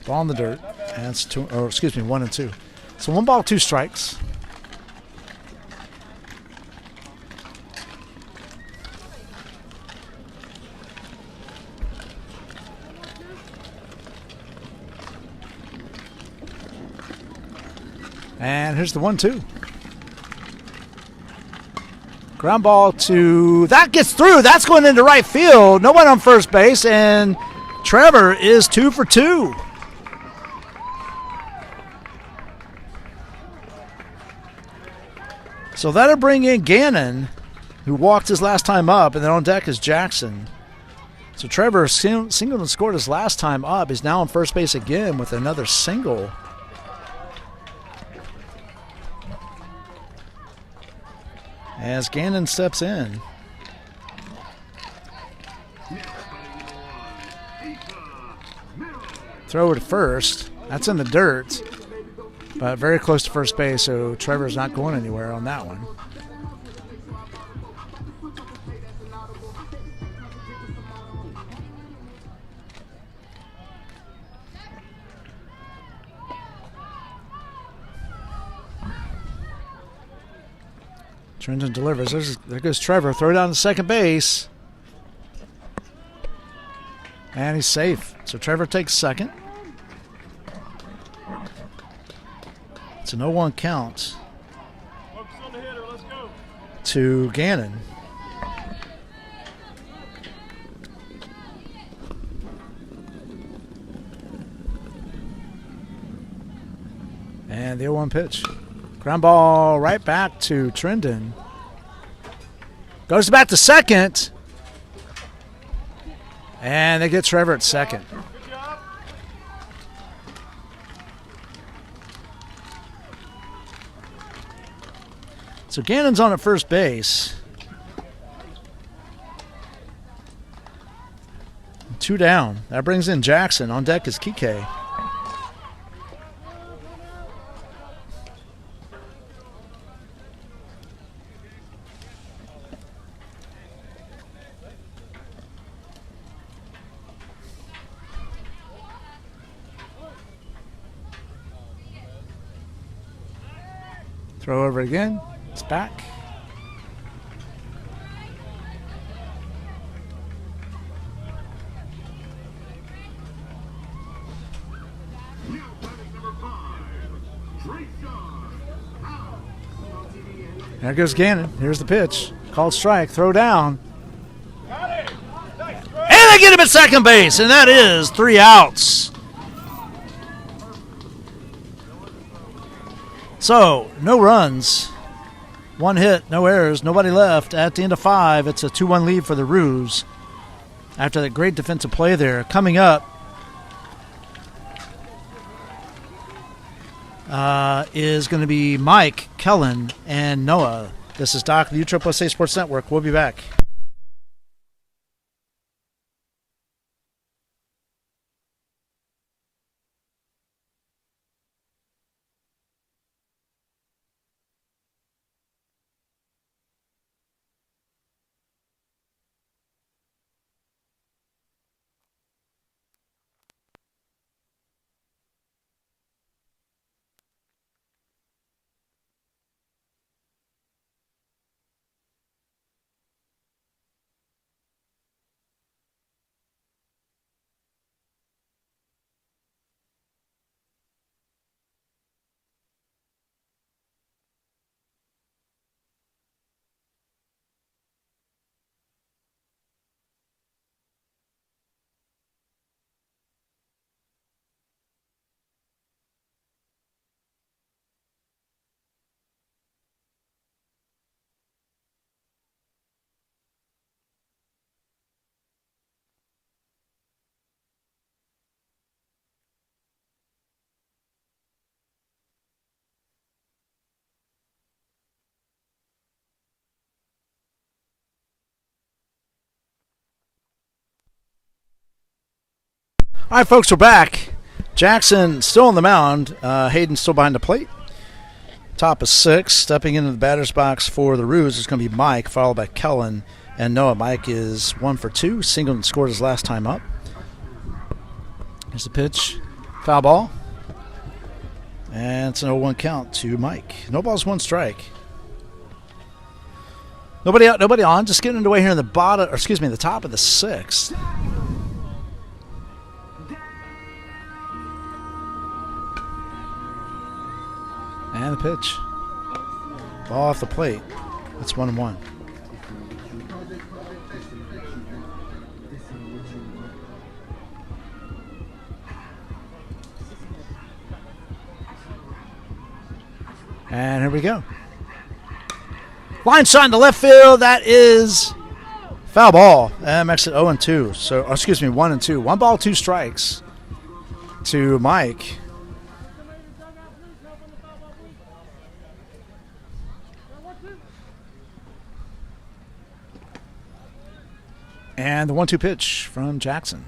Ball in the dirt. And it's 1-2. So 1 ball, 2 strikes. And here's the 1-2. Ground ball to... That gets through. That's going into right field. No one on first base. And Trevor is 2 for 2. So that'll bring in Gannon, who walked his last time up. And then on deck is Jackson. So Trevor singled and scored his last time up. He's now on first base again with another single. As Gannon steps in. Throw to first. That's in the dirt. But very close to first base, so Trevor's not going anywhere on that one. Trenton delivers. There goes Trevor. Throw down to second base. And he's safe. So Trevor takes second. It's an 0-1 count to Gannon. And the 0-1 pitch. Ground ball right back to Trendon. Goes back to second. And they get Trevor at second. So Gannon's on at first base. 2 down. That brings in Jackson. On deck is Kike. Throw over again. It's back. There goes Gannon. Here's the pitch. Called strike. Throw down. And they get him at second base, and that is 3 outs. So, no runs, 1 hit, no errors, nobody left. At the end of 5, it's a 2-1 lead for the Roos after that great defensive play there. Coming up is going to be Mike, Kellen, and Noah. This is Doc, the USSSA Sports Network. We'll be back. All right, folks, we're back. Jackson still on the mound. Hayden still behind the plate. Top of 6. Stepping into the batter's box for the Roos is going to be Mike, followed by Kellen and Noah. Mike is 1 for 2. Singled and scored his last time up. Here's the pitch. Foul ball. And it's an 0-1 count to Mike. No balls, 1 strike. Nobody out, nobody on. Just getting underway here in the the top of the 6th. And the pitch. Ball off the plate. It's 1-1. And here we go. Line shot in the left field. That is foul ball. That makes it 0-2. So, 1-2. 1 ball, 2 strikes to Mike. And the 1-2 pitch from Jackson.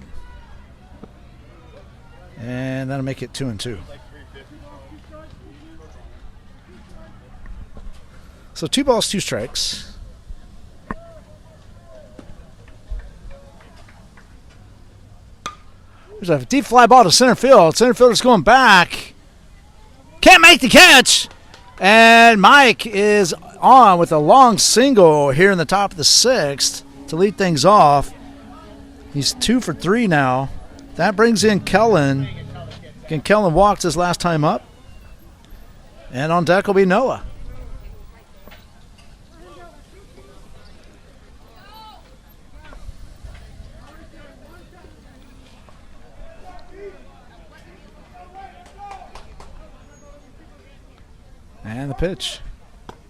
And that'll make it 2-2. So 2 balls, 2 strikes. There's a deep fly ball to center field. Center fielder's going back. Can't make the catch. And Mike is on with a long single here in the top of the 6th to lead things off. He's 2 for 3 now. That brings in Kellen. Again, Kellen walked his last time up. And on deck will be Noah. And the pitch.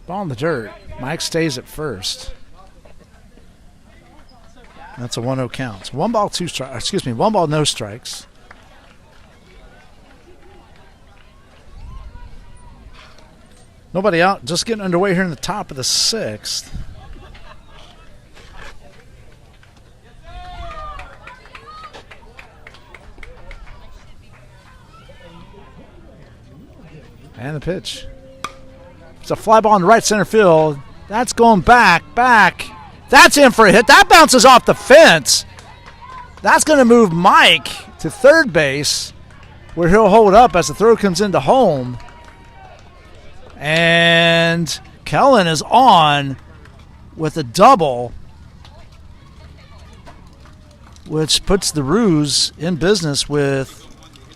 Ball in the dirt. Mike stays at first. That's a 1-0 count. 1 ball, 2 strikes. 1 ball, no strikes. Nobody out. Just getting underway here in the top of the 6th. And the pitch. It's a fly ball in the right center field. That's going back. That's in for a hit. That bounces off the fence. That's going to move Mike to third base, where he'll hold up as the throw comes into home. And Kellen is on with a double, which puts the Roos in business with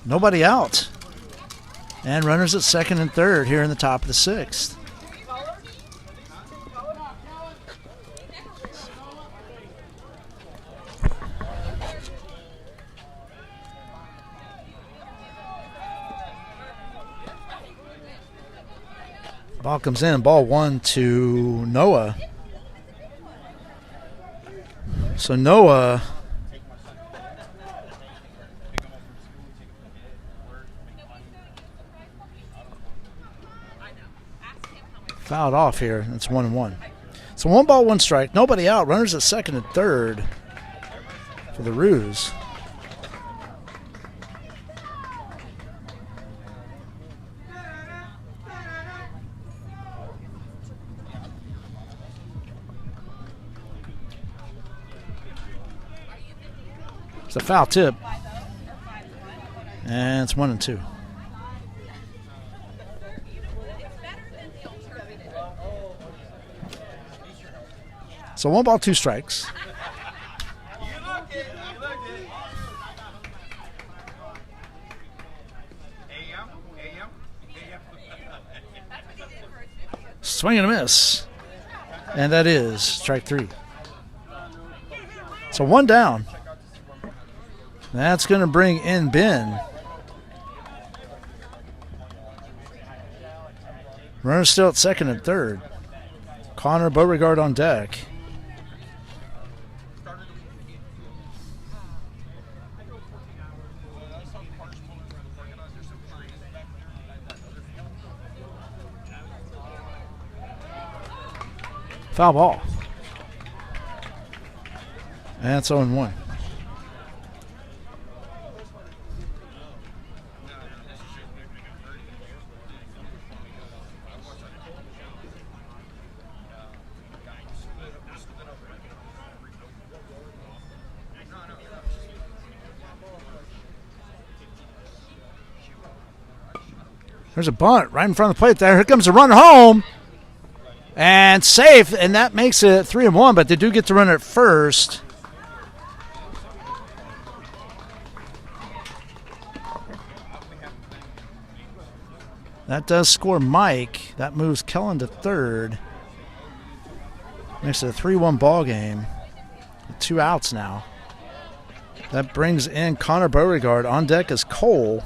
nobody out. And runners at second and third here in the top of the 6th. Ball comes in, ball 1 to Noah. So Noah fouled off here. That's 1-1. So 1 ball, 1 strike. Nobody out. Runners at second and third for the Roos. It's a foul tip. And it's 1-2. So 1 ball, 2 strikes. Swing and a miss. And that is strike 3. So 1 down. That's going to bring in Ben. Runners still at second and third. Connor Beauregard on deck. Foul ball. And it's 0-1. There's a bunt right in front of the plate there. Here comes a run home. And safe, and that makes it 3-1, but they do get to run at first. That does score Mike. That moves Kellen to third. Makes it a 3-1 ball game. 2 outs now. That brings in Connor Beauregard. On deck is Cole.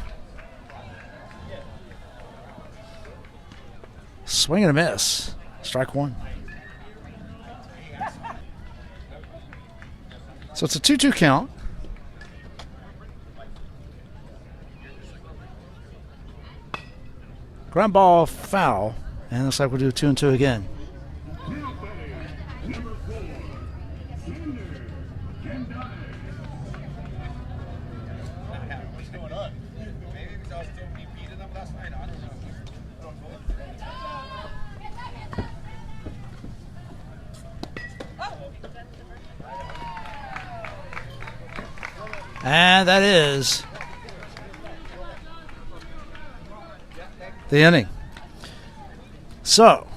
Swing and a miss. Strike 1. So it's a 2-2 count. Ground ball foul. And looks like we'll do 2-2 again. And that is the inning. So,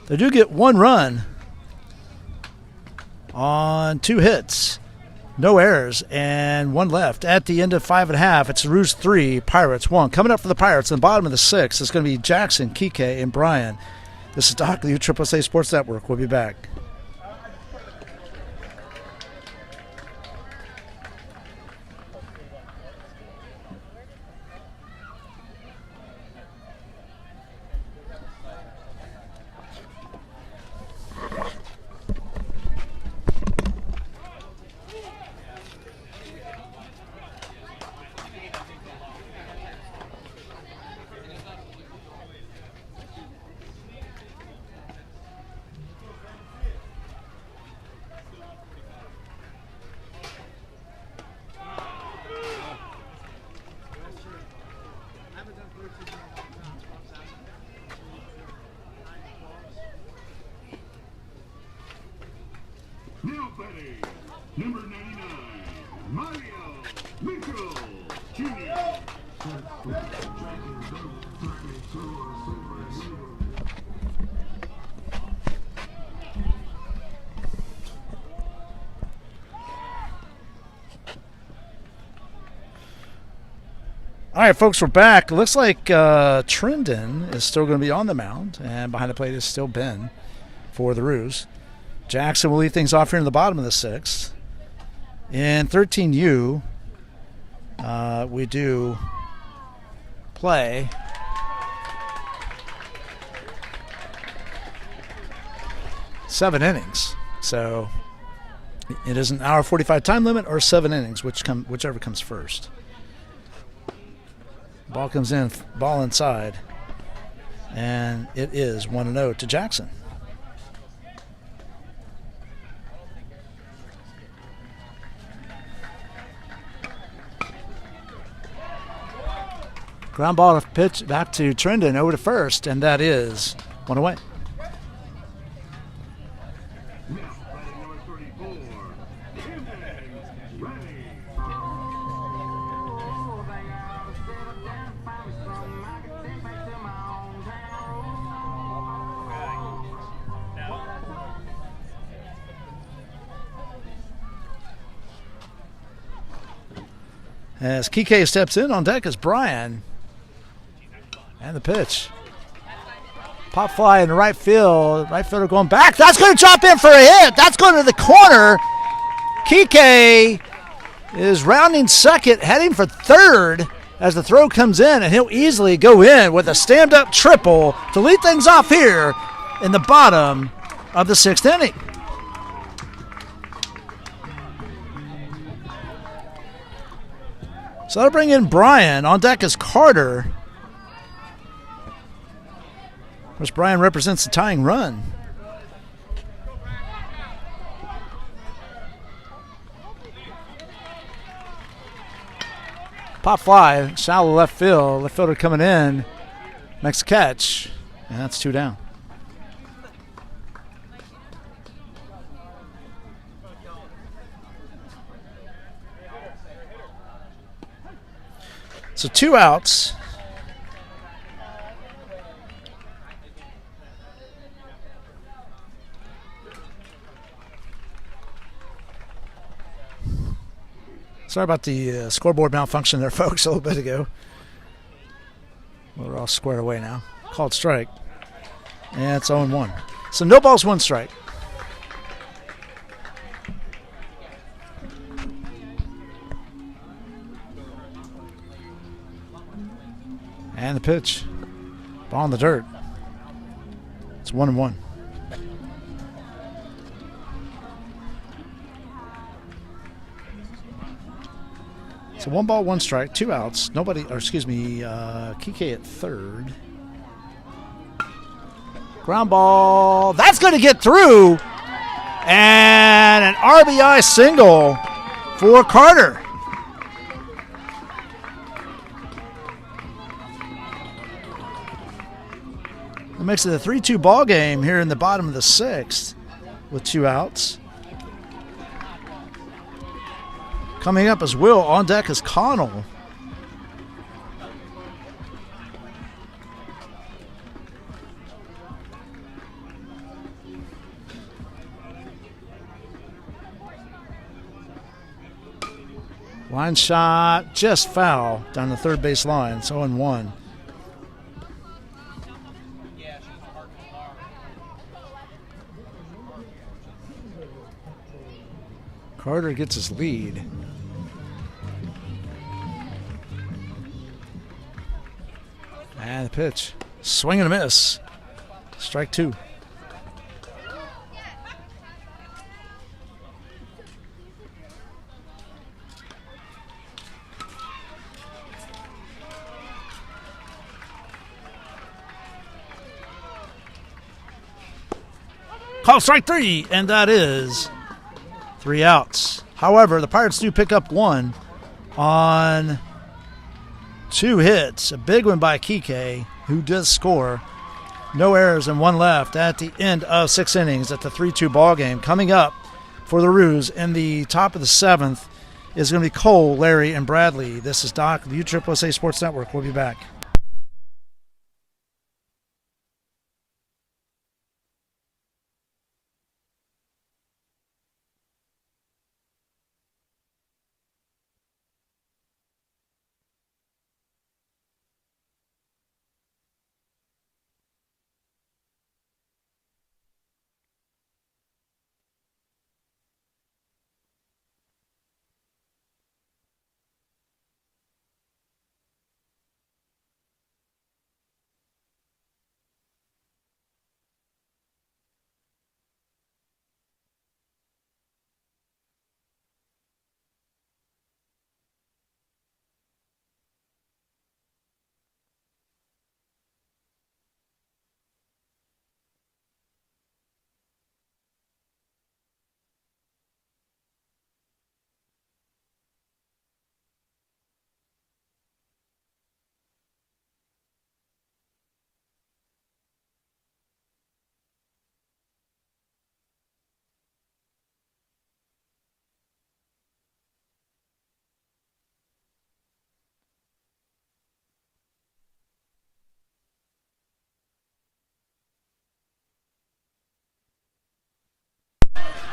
they do get 1 run on 2 hits, no errors, and 1 left. At the end of 5 1/2, it's Roos 3, Pirates 1. Coming up for the Pirates in the bottom of the 6th is going to be Jackson, Kike, and Brian. This is Doc, the USSSA Sports Network. We'll be back. Now batting, number 99, Mario Mitchell Jr. All right, folks, we're back. It looks like Trendon is still going to be on the mound, and behind the plate is still Ben for the Roos. Jackson will lead things off here in the bottom of the 6th. In 13U, we do play seven innings. So it is an hour 45 time limit or 7 innings, whichever comes first. Ball comes in, ball inside, and it is 1-0 to Jackson. Ground ball to pitch back to Trendon over to first, and that is 1 away. As Kike steps in, on deck is Brian. And the pitch. Pop fly in the right field. Right fielder going back. That's going to drop in for a hit. That's going to the corner. Kike is rounding second, heading for third as the throw comes in, and he'll easily go in with a stand-up triple to lead things off here in the bottom of the 6th inning. So that'll bring in Brian. On deck is Carter. Of course, Brian represents the tying run. Pop fly, shallow left field. Left fielder coming in. Makes a catch. And that's 2 down. So 2 outs. Sorry about the scoreboard malfunction there, folks, a little bit ago. We're all squared away now. Called strike. And it's 0-1. So no balls, 1 strike. And the pitch. Ball in the dirt. It's 1-1. So 1 ball, 1 strike, 2 outs. Nobody, or excuse me, Kike at third. Ground ball. That's going to get through. And an RBI single for Carter. That makes it a 3-2 ball game here in the bottom of the 6th with 2 outs. Coming up is Will. On deck is Connell. Line shot just foul down the third base line. It's 0-1. Carter gets his lead. And the pitch. Swing and a miss. Strike 2. Call strike 3, and that is 3 outs. However, the Pirates do pick up 1 on 2 hits. A big one by Kike, who does score. No errors and 1 left at the end of 6 innings at the 3-2 ball game. Coming up for the Roos in the top of the 7th is going to be Cole, Larry, and Bradley. This is Doc, the USSSA Sports Network. We'll be back.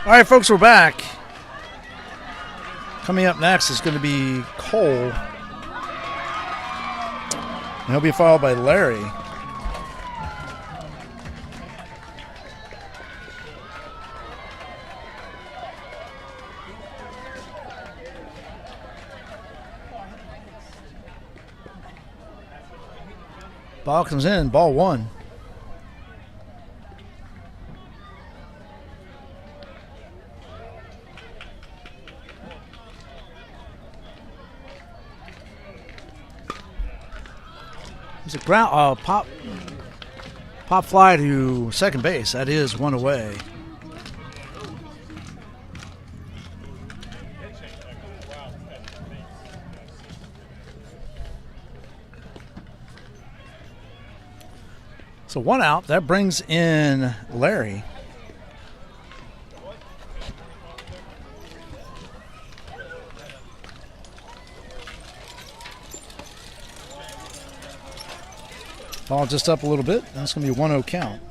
All right, folks, we're back. Coming up next is going to be Cole. And he'll be followed by Larry. Ball comes in, ball 1. It's a ground pop fly to second base. That is 1 away. So 1 out. That brings in Larry. Ball just up a little bit. That's going to be a 1-0 count.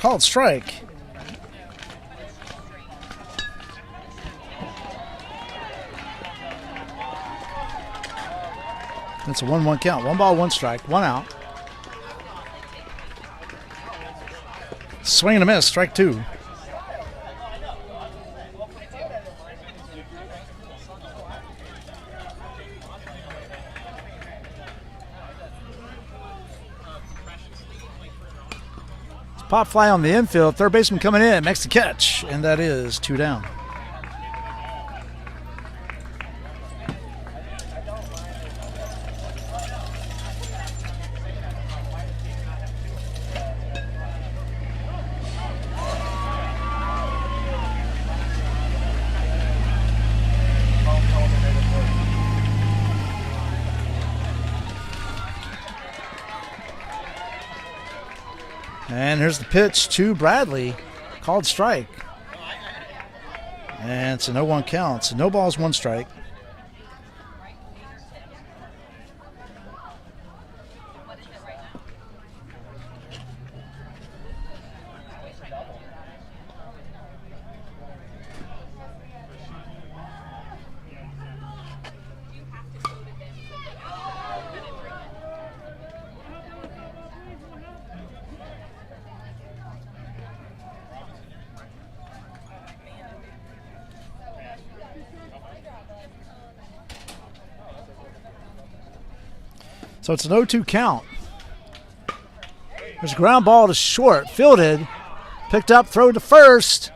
Called strike. It's a 1-1 count. 1 ball, 1 strike, 1 out. Swing and a miss, strike 2. Pop fly on the infield. Third baseman coming in. Makes the catch. And that is 2 down. And here's the pitch to Bradley. Called strike. And it's a 0-1 count. So no balls, 1 strike. So it's an 0-2 count. There's a ground ball to short. Fielded. Picked up. Throw to first.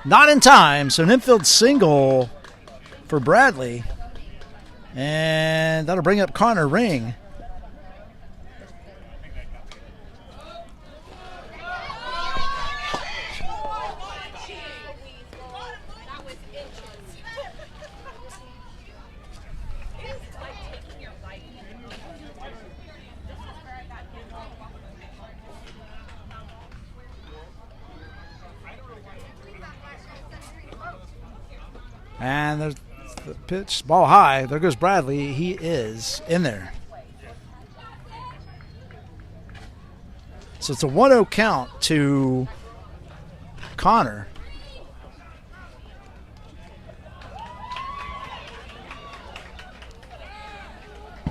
Not in time. So an infield single for Bradley. And that'll bring up Connor Ring. And there's the pitch, ball high. There goes Bradley. He is in there. So it's a 1-0 count to Connor.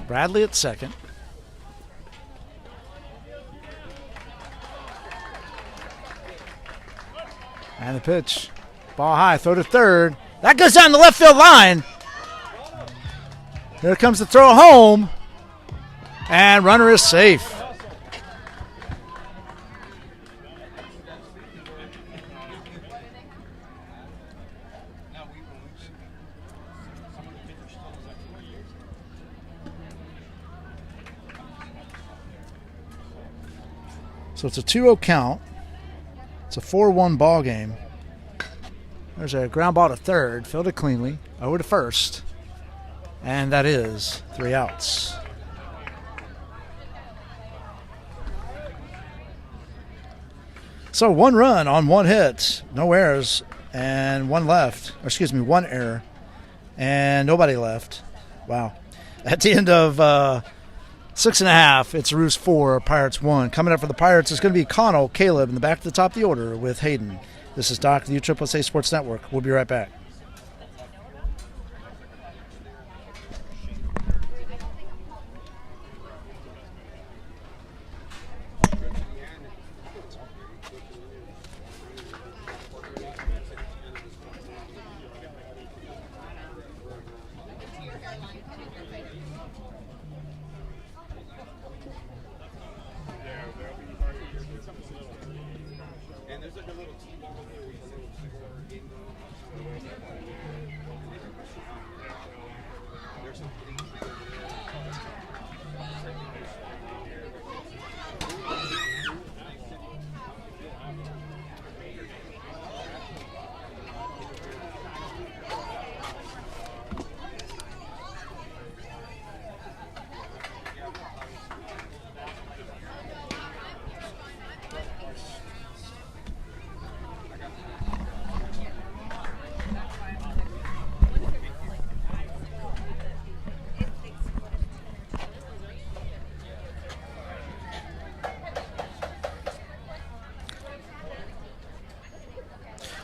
Bradley at second. And the pitch, ball high, throw to third. That goes down the left field line. Here comes the throw home. And runner is safe. So it's a 2-0 count. It's a 4-1 ball game. There's a ground ball to third, fielded cleanly, over to first, and that is 3 outs. So 1 run on 1 hit, no errors, and 1 left. Or excuse me, 1 error, and nobody left. Wow. At the end of 6.5, it's Roos 4, Pirates 1. Coming up for the Pirates is going to be Connell, Caleb in the back to the top of the order with Hayden. This is Doc, the USSSA Sports Network. We'll be right back.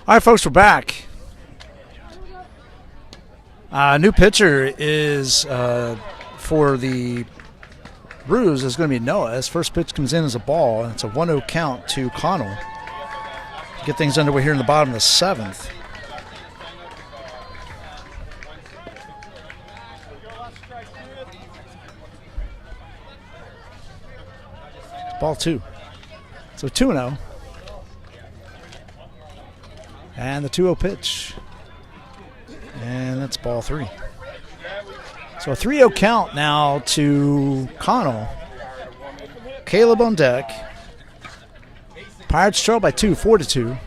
All right, folks, we're back. New pitcher is for the Roos is going to be Noah. His first pitch comes in as a ball, and it's a 1-0 count to Connell. Get things underway here in the bottom of the 7th. Ball 2. So 2-0. And the 2-0 pitch. And that's ball 3. So a 3-0 count now to Connell. Caleb on deck. Pirates trail by 2, 4-2.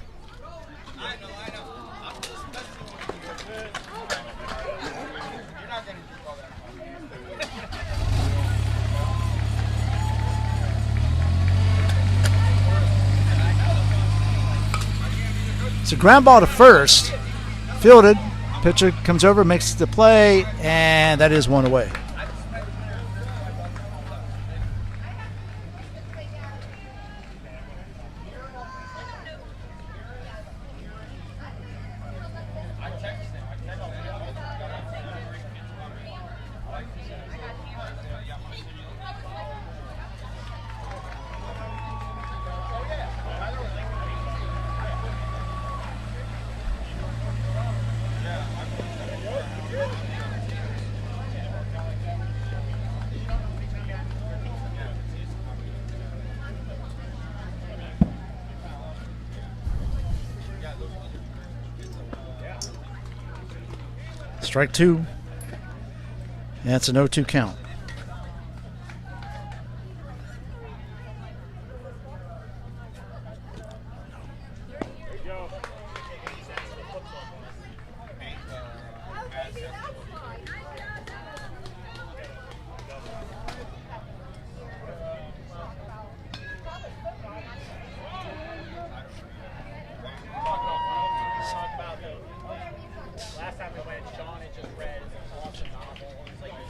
So ground ball to first. Fielded. Pitcher comes over, makes the play, and that is one away. Strike 2. And it's an 0-2 count.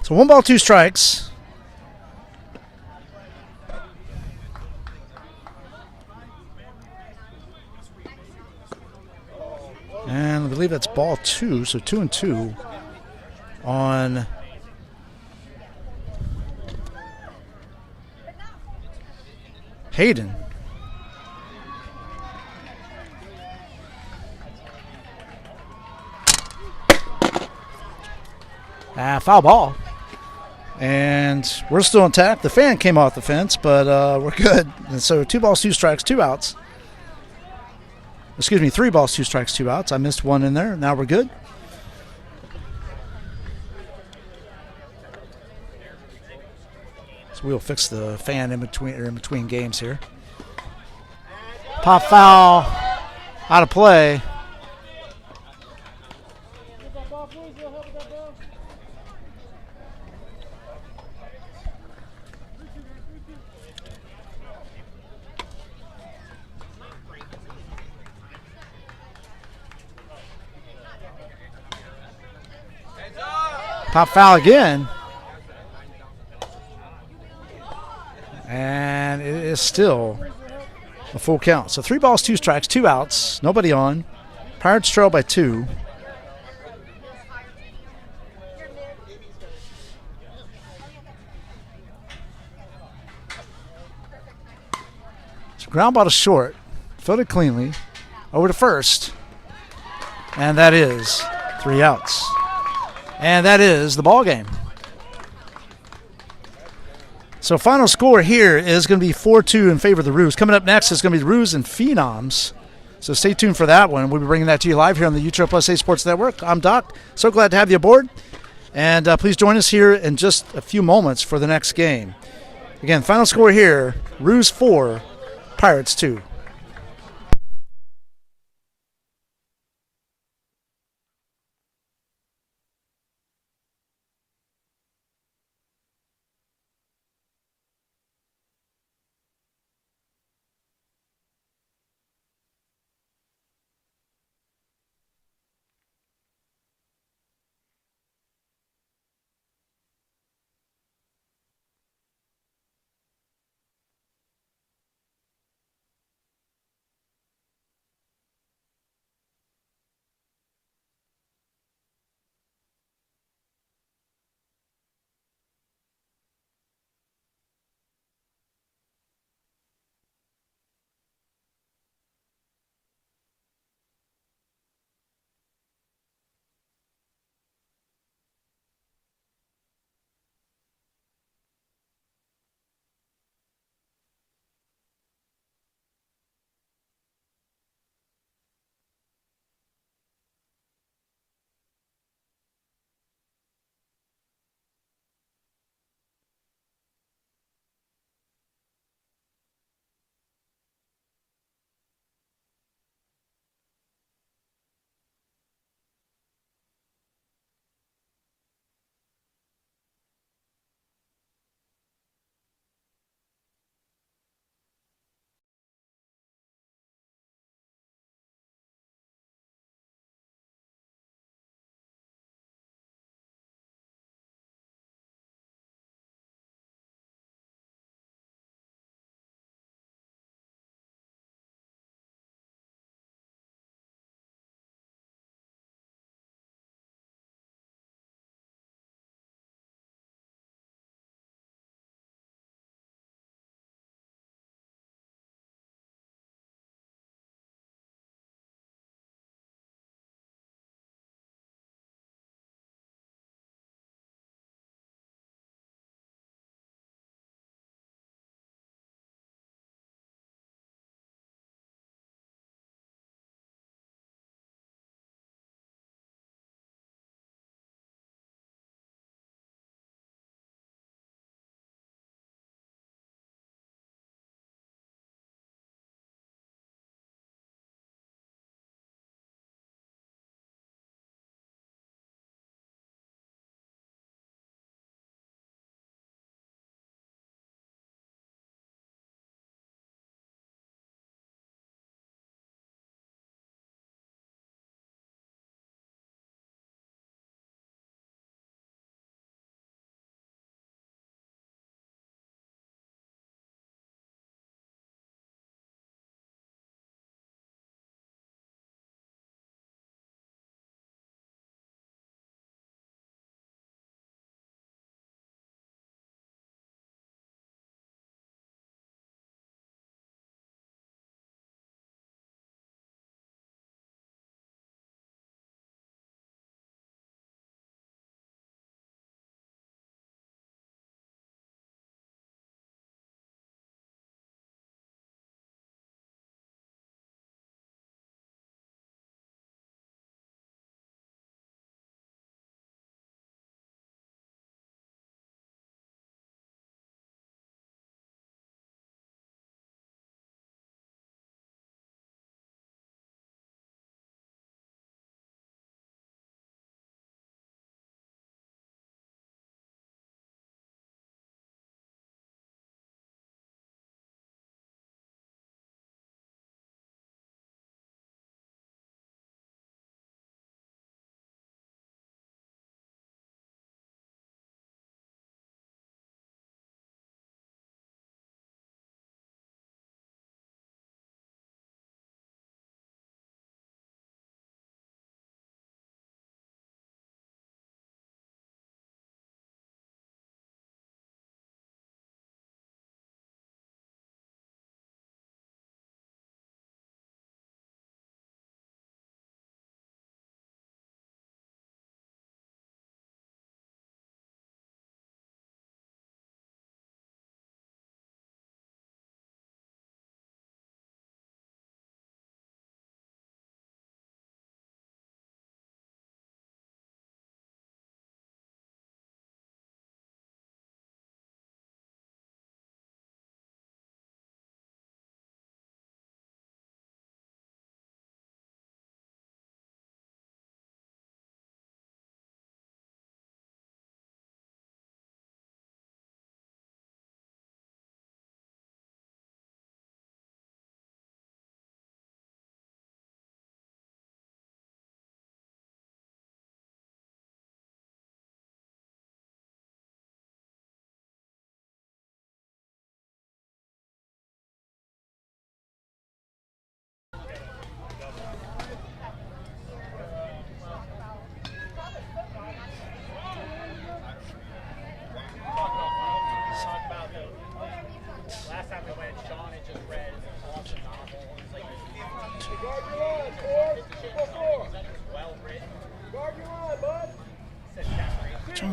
So 1 ball, 2 strikes. And I believe that's ball 2, so 2-2 on Hayden. Foul ball. And we're still intact. The fan came off the fence, but we're good. And so 2 balls, 2 strikes, 2 outs. Excuse me, 3 balls, 2 strikes, 2 outs. I missed one in there. Now we're good. So we'll fix the fan in between games here. Pop foul out of play. Pop foul again. And it is still a full count. So 3 balls, 2 strikes, 2 outs. Nobody on. Pirates trail by 2. So ground ball to short. Fielded cleanly. Over to first. And that is 3 outs. And that is the ball game. So final score here is going to be 4-2 in favor of the Roos. Coming up next is going to be the Roos and Phenoms. So stay tuned for that one. We'll be bringing that to you live here on the USSSA Sports Network. I'm Doc. So glad to have you aboard. And please join us here in just a few moments for the next game. Again, final score here, Roos 4, Pirates 2.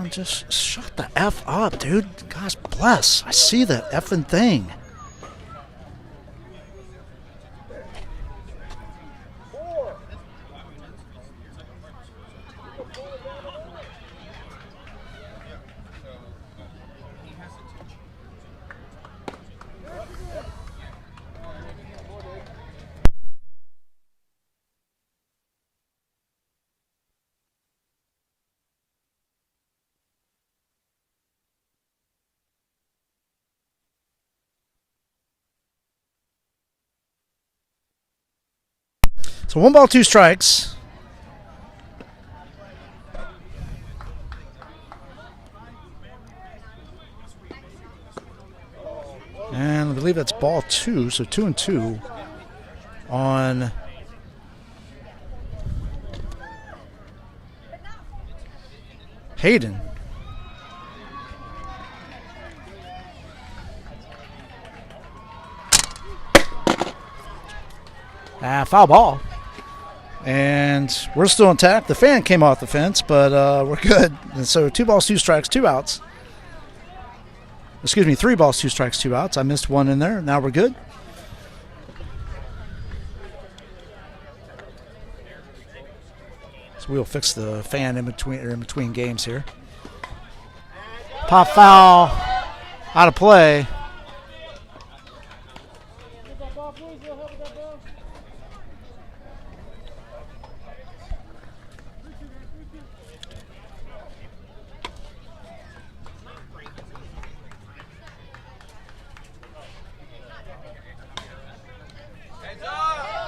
just shut the F up, dude. Gosh bless. I see the effing thing. So 1 ball, 2 strikes. And I believe that's ball 2, so 2 and 2 on Hayden. Foul ball. And we're still intact. The fan came off the fence, but we're good. And so 2 balls, 2 strikes, 2 outs. Excuse me, 3 balls, 2 strikes, 2 outs. I missed one in there. Now we're good. So we'll fix the fan in between games here. Pop foul, out of play.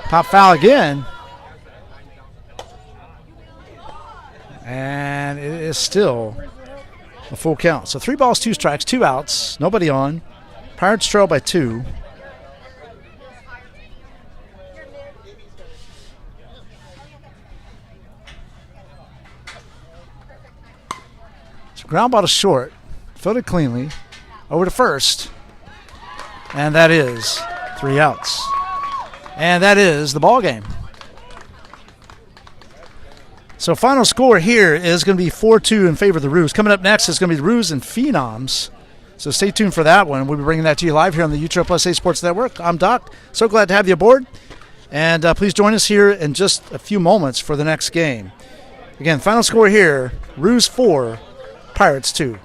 Pop foul again. And it is still a full count. So 3 balls, 2 strikes, 2 outs. Nobody on. Pirates trail by 2. So ground ball to short. Fielded cleanly. Over to first. And that is 3 outs. And that is the ball game. So final score here is going to be 4-2 in favor of the Roos. Coming up next is going to be the Roos and Phenoms. So stay tuned for that one. We'll be bringing that to you live here on the USSSA Sports Network. I'm Doc. So glad to have you aboard. And please join us here in just a few moments for the next game. Again, final score here, Roos 4, Pirates 2.